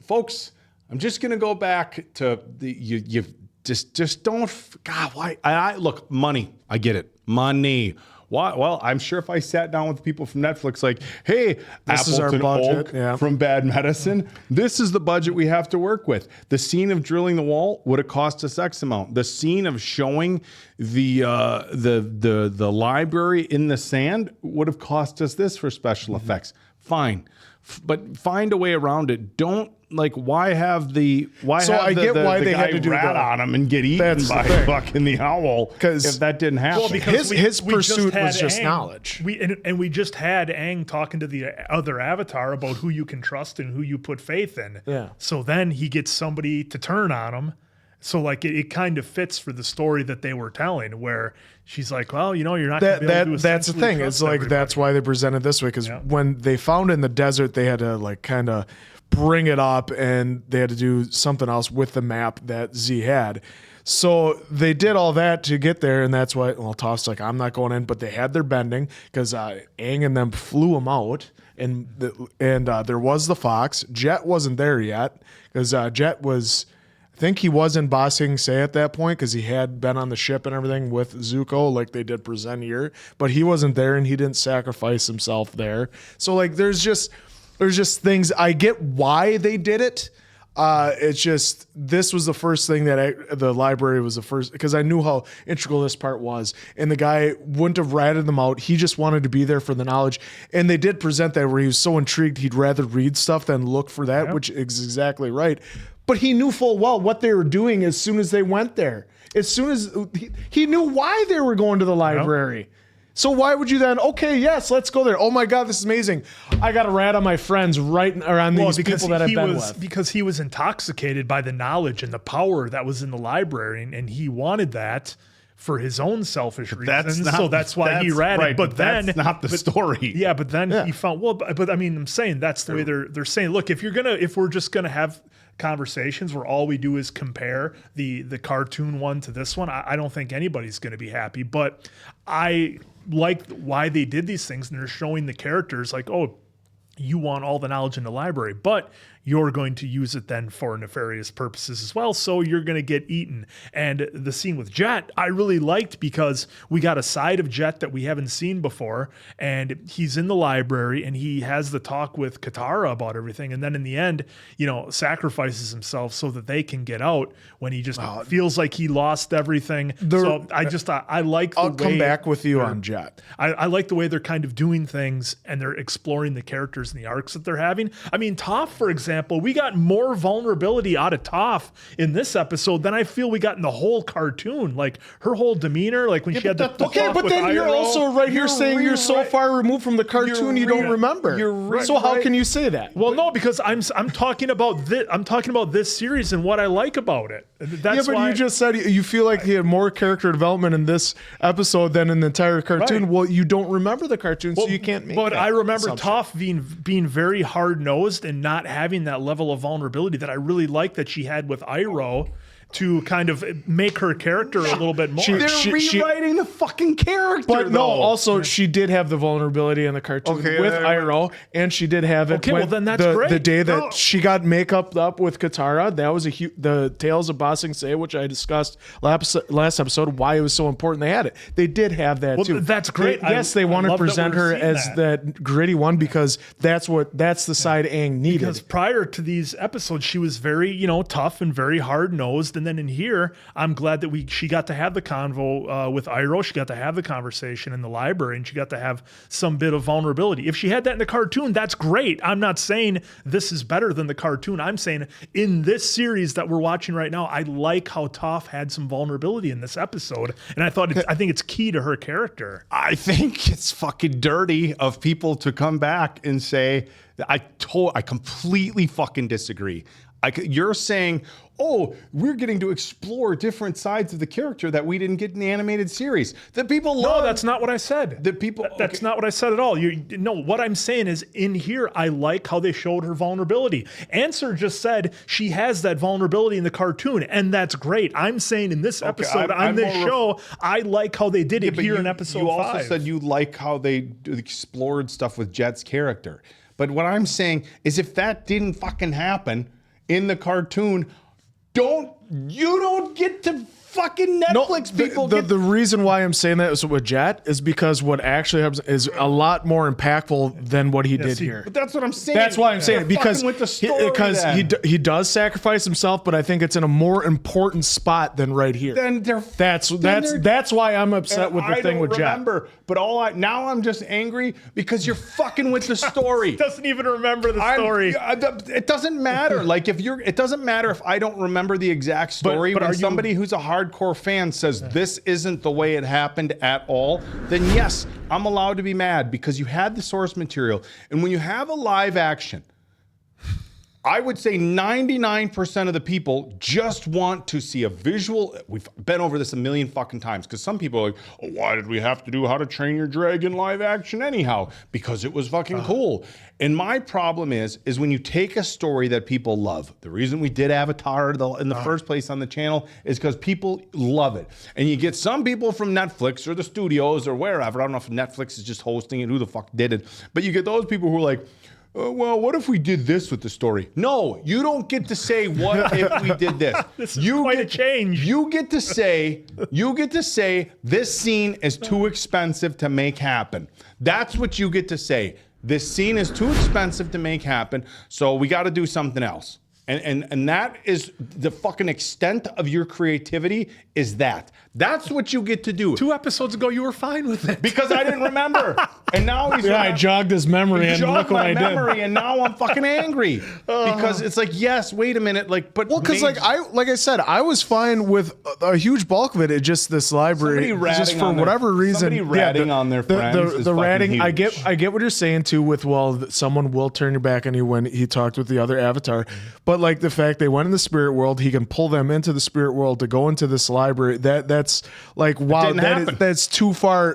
folks, I'm just gonna go back to you just don't. God, why? Look, money. I get it, money. Why? Well, I'm sure if I sat down with people from Netflix, like, hey, This is our Appleton budget, Oak yeah. from Bad Medicine, this is the budget we have to work with. The scene of drilling the wall would have cost us X amount. The scene of showing the library in the sand would have cost us this for special effects. Fine. But find a way around it. Don't why have the I get why they had to do rat that. on him and get eaten by fucking the owl if that didn't happen. Well, because his we just pursuit had was just Aang. knowledge. We just had Aang talking to the other Avatar about who you can trust and who you put faith in. Yeah. So then he gets somebody to turn on him. So like it kind of fits for the story that they were telling, where she's like, well, you're not going to be able to that's the essentially thing. trust It's like everybody. that's why they presented this way, because when they found it in the desert, they had to like kind of bring it up and they had to do something else with the map that Z had. So they did all that to get there, and that's why Toph's like, I'm not going in, but they had their bending because Aang and them flew them out, and there was the fox. Jet wasn't there yet because Jet was. I think he was in Ba Sing Se at that point because he had been on the ship and everything with Zuko like they did present here, but he wasn't there and he didn't sacrifice himself there. So like there's just things. I get why they did it. It's just this was the first thing that the library was the first, because I knew how integral this part was, and the guy wouldn't have ratted them out. He just wanted to be there for the knowledge, and they did present that where he was so intrigued he'd rather read stuff than look for that, which is exactly right. But he knew full well what they were doing as soon as they went there. As soon as he knew why they were going to the library. So why would you then, okay, yes, let's go there. Oh my God, this is amazing. I got a rat on my friends right around these people that I've been with. Because he was intoxicated by the knowledge and the power that was in the library, and he wanted that for his own selfish reasons. So that's why he ratted. Right, but then that's not the story. Yeah, but then he found but I mean, I'm saying that's the way they're saying. Look, if we're just gonna have conversations where all we do is compare the cartoon one to this one, I don't think anybody's going to be happy. But I like why they did these things, and they're showing the characters like, oh, you want all the knowledge in the library, but you're going to use it then for nefarious purposes as well, so you're going to get eaten. And the scene with Jet, I really liked because we got a side of Jet that we haven't seen before, and he's in the library, and he has the talk with Katara about everything, and then in the end, sacrifices himself so that they can get out when he just feels like he lost everything. So I like the way... I'll come back with you on Jet. I like the way they're kind of doing things, and they're exploring the characters and the arcs that they're having. I mean, Toph, for example, we got more vulnerability out of Toph in this episode than I feel we got in the whole cartoon. Like her whole demeanor, like when she had the okay, but then you're also right here saying you're so far removed from the cartoon you don't remember. So how can you say that? Well, no, because I'm talking about this. I'm talking about this series and what I like about it. That's why you just said you feel like he had more character development in this episode than in the entire cartoon. Right. Well, you don't remember the cartoon, so you can't make. But I remember assumption. Toph being very hard nosed and not having that level of vulnerability that I really like that she had with Iroh to kind of make her character a little bit more. They're rewriting the fucking character. But no, also she did have the vulnerability in the cartoon with Iroh, and she did have it. Okay, well then that's great. The day that she got makeup up with Katara, that was the Tales of Ba Sing Se, which I discussed last episode. Why it was so important they had it. They did have that too. That's great. They wanted to present her as that gritty one because that's the side Aang needed. Because prior to these episodes, she was very tough and very hard nosed. And then in here, I'm glad that she got to have the convo with Iroh. She got to have the conversation in the library, and she got to have some bit of vulnerability. If she had that in the cartoon, that's great. I'm not saying this is better than the cartoon. I'm saying in this series that we're watching right now, I like how Toph had some vulnerability in this episode, and I think it's key to her character. I think it's fucking dirty of people to come back and say I completely fucking disagree. You're saying, oh, we're getting to explore different sides of the character that we didn't get in the animated series. That people love. No, that's not what I said. That's not what I said at all. What I'm saying is in here, I like how they showed her vulnerability. Answer just said she has that vulnerability in the cartoon, and that's great. I'm saying in this episode, on this show, I like how they did it here in episode 5. You also said you like how they explored stuff with Jet's character. But what I'm saying is if that didn't fucking happen in the cartoon, you don't get to fucking Netflix people. The reason why I'm saying that is with Jet is because what actually happens is a lot more impactful than what he did here. But that's what I'm saying. That's why I'm saying it, because with the story he does sacrifice himself, but I think it's in a more important spot than right here. That's why I'm upset with the thing with Jet. But now I'm just angry because you're fucking with the story. Doesn't even remember the story. It doesn't matter. Like it doesn't matter if I don't remember the exact story. But when somebody who's a hardcore fan says this isn't the way it happened at all, then yes, I'm allowed to be mad because you had the source material. And when you have a live action, I would say 99% of the people just want to see a visual. We've been over this a million fucking times because some people are like, oh, why did we have to do How to Train Your Dragon live action anyhow? Because it was fucking cool. And my problem is when you take a story that people love. The reason we did Avatar in the first place on the channel is because people love it. And you get some people from Netflix or the studios or wherever. I don't know if Netflix is just hosting it, who the fuck did it. But you get those people who are like, well, what if we did this with the story? No, you don't get to say what if we did this. This is quite a change. You get to say this scene is too expensive to make happen. That's what you get to say. This scene is too expensive to make happen, so we got to do something else. And that is the fucking extent of your creativity is that. That's what you get to do. 2 episodes ago, you were fine with it. Because I didn't remember. And now I jogged his memory and look what I did. And now I'm fucking angry. Because it's like, yes, wait a minute. Because like I said, I was fine with a huge bulk of it. It's just this library, just for whatever reason. Somebody ratting on their friends. The ratting, huge. I get what you're saying too with, someone will turn your back on you when he talked with the other avatar. But like the fact they went in the spirit world, he can pull them into the spirit world to go into this library. That's like, wow, that's too far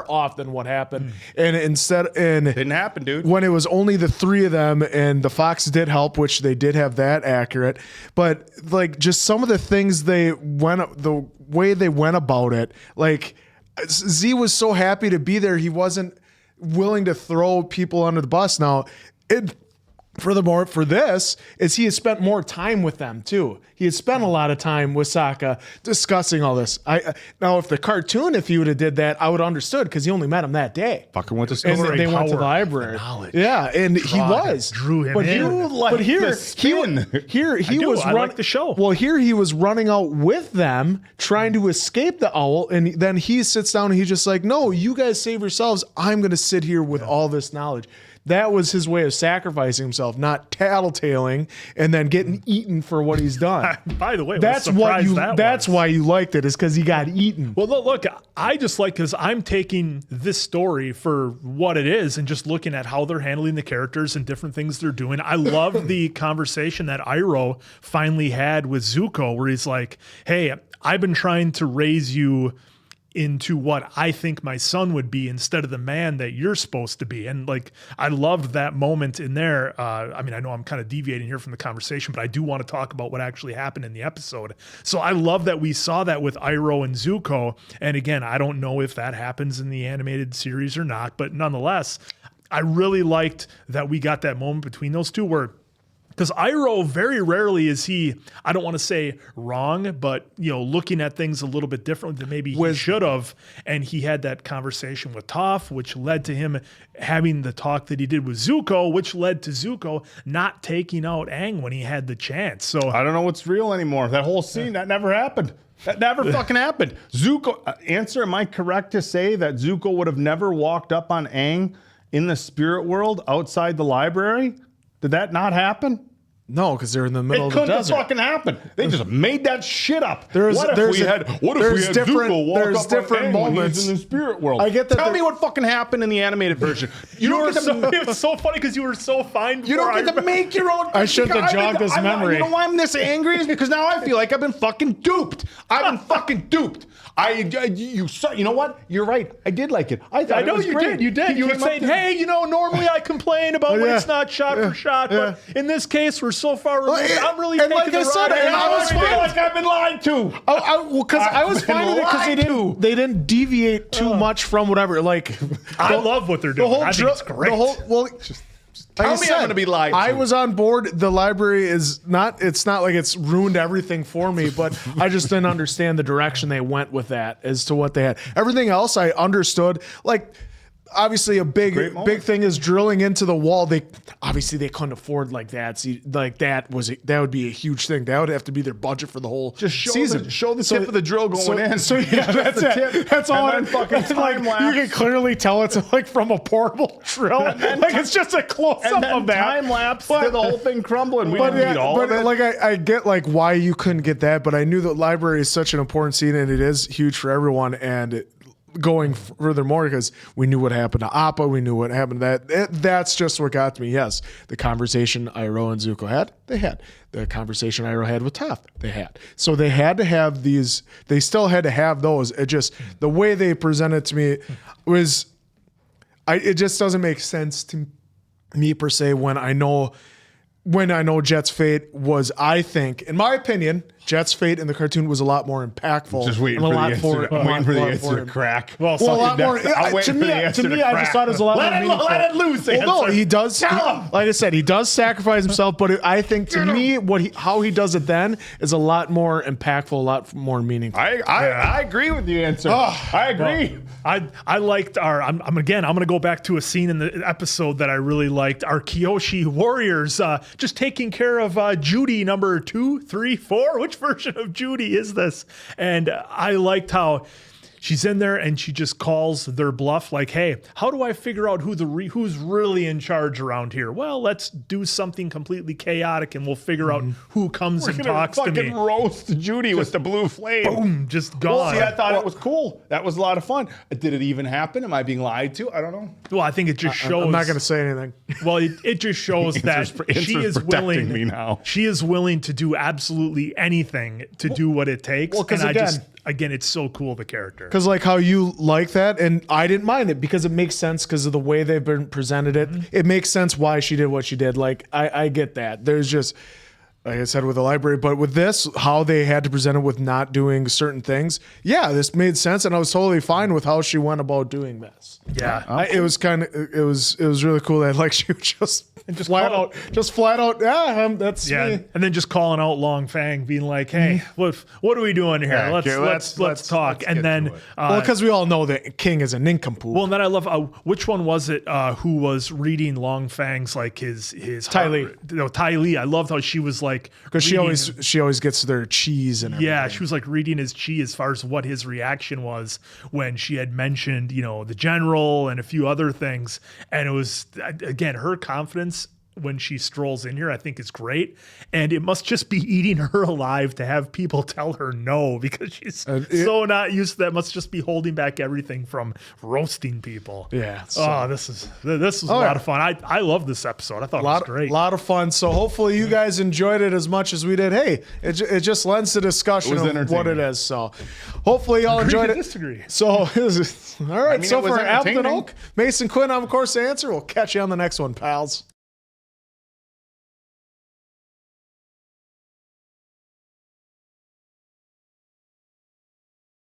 off than what happened. And didn't happen, dude. When it was only the 3 of them, and the Fox did help, which they did have that accurate. But like just some of the things the way they went about it, like Z was so happy to be there, he wasn't willing to throw people under the bus. Now, furthermore, for this, is he has spent more time with them too. He had spent a lot of time with Sokka discussing all this. Now, if the cartoon, if he would have did that, I would have understood because he only met him that day. Fucking went to school. And they went to the library. Yeah, and he drew him but in. Here he was running the show. Well, here he was running out with them, trying to escape the owl, and then he sits down and he's just like, "No, you guys save yourselves. I'm going to sit here with all this knowledge." That was his way of sacrificing himself, not tattletaling and then getting eaten for what he's done. By the way, that's why you liked it, is because he got eaten. Well, look, I just like, because I'm taking this story for what it is and just looking at how they're handling the characters and different things they're doing. I love the conversation that Iroh finally had with Zuko, where he's like, hey, I've been trying to raise you into what I think my son would be instead of the man that you're supposed to be. And like, I loved that moment in there. I mean, I know I'm kind of deviating here from the conversation, but I do want to talk about what actually happened in the episode. So I love that we saw that with Iroh and Zuko. And again, I don't know if that happens in the animated series or not, but nonetheless, I really liked that we got that moment between those two where, because Iroh, very rarely is he, I don't want to say wrong, but, looking at things a little bit differently than maybe he should have. And he had that conversation with Toph, which led to him having the talk that he did with Zuko, which led to Zuko not taking out Aang when he had the chance. So I don't know what's real anymore. That whole scene, that never happened. That never fucking happened. Zuko, am I correct to say that Zuko would have never walked up on Aang in the spirit world outside the library? Did that not happen? No, because they're in the middle It of the couldn't have desert. fucking happened. They just made that shit up. There's What if we had Zuko walk there's up different on Aang when moments he's in the spirit world? I get that. Tell me what fucking happened in the animated version. You don't get to, it was so funny because you were so fine. You don't get to make your own. I shouldn't have jogged his memory. You know why I'm this angry is because now I feel like I've been fucking duped. I've been fucking duped. You know what? You're right. I did like it. I know it was you great. did. You did. He You were came up saying, to- hey, normally I complain about when it's not shot for shot, but in this case, we're so far removed. I'm really and taking like I the said, ride. and I was feel fine. like I've been lied to. Because I was I've been fine with it because lied they didn't deviate too much from whatever. Like I love what they're doing. I think it's great. Tell me I'm gonna be lied to. I was on board. The library is not. It's not like it's ruined everything for me, but I just didn't understand the direction they went with that as to what they had. Everything else I understood. Like obviously a big thing is drilling into the wall. They couldn't afford like that. See, like that would be a huge thing. That would have to be their budget for the whole season. Show the tip of the drill going in. So yeah, that's the it. tip. That's all. And then fucking time lapse. You can clearly tell it's like from a portable drill. Like it's just a close up of that. Time lapse to the whole thing crumbling. We didn't need all of it. Like I get like why you couldn't get that, but I knew that library is such an important scene and it is huge for everyone. And going furthermore, because we knew what happened to Appa, we knew what happened to that. That's just what got to me. Yes, the conversation Iroh and Zuko had, they had. The conversation Iroh had with Toph, they had. So they had to have these. They still had to have those. It just the way they presented to me was, it just doesn't make sense to me per se when I know Jet's fate was, I think, in my opinion, Jet's fate in the cartoon was a lot more impactful. Just waiting and for a the lot answer. I'm waiting for the answer to crack. Well, a lot more. To me, I just thought it was a lot more meaningful. Let it loose. Well, no, he does. Like I said, he does sacrifice himself, but I think to me, how he does it then is a lot more impactful, a lot more meaningful. I agree with the answer. I agree. Well, I liked our. I'm going to go back to a scene in the episode that I really liked. Our Kyoshi warriors just taking care of Judy number 2, 3, 4. Which version of Judy is this? And I liked how she's in there and she just calls their bluff like, hey, how do I figure out who's really in charge around here? Well, let's do something completely chaotic and we'll figure out who comes and talks to me. Fucking roast Judy with the blue flame. Boom, just gone. Well, see, I thought it was cool. That was a lot of fun. Did it even happen? Am I being lied to? I don't know. Well, I think it just shows. I'm not going to say anything. Well, it just shows that she is willing. Me now. She is willing to do absolutely anything to do what it takes. Well, 'cause again, it's so cool, the character. Because like how you like that, and I didn't mind it because it makes sense because of the way they've been presented it. It makes sense why she did what she did. Like I get that. There's just, like I said with the library, but with this, how they had to present it with not doing certain things. Yeah, this made sense, and I was totally fine with how she went about doing this. Yeah, it was really cool that like she would just flat out. Yeah, that's me. And then just calling out Long Fang, being like, "Hey, what are we doing here? Yeah, let's talk." And then, because we all know that King is a nincompoop. Well, and then I love which one was it who was reading Long Fang's like his Ty Lee. No, Ty Lee. I loved how she was like, because she always gets their cheese and everything. Yeah, she was like reading his chi as far as what his reaction was when she had mentioned, the general and a few other things. And it was, again, her confidence when she strolls in here, I think is great. And it must just be eating her alive to have people tell her no, because she's so not used to that. Must just be holding back everything from roasting people. Yeah. This is a lot of fun. I love this episode. I thought it was great. A lot of fun. So hopefully you guys enjoyed it as much as we did. Hey, it just lends to discussion of what it is. So hopefully y'all enjoyed it. Disagree. So all right. So for Appleton entertaining. Oak, Mason Quinn, I'm of course the answer. We'll catch you on the next one, pals.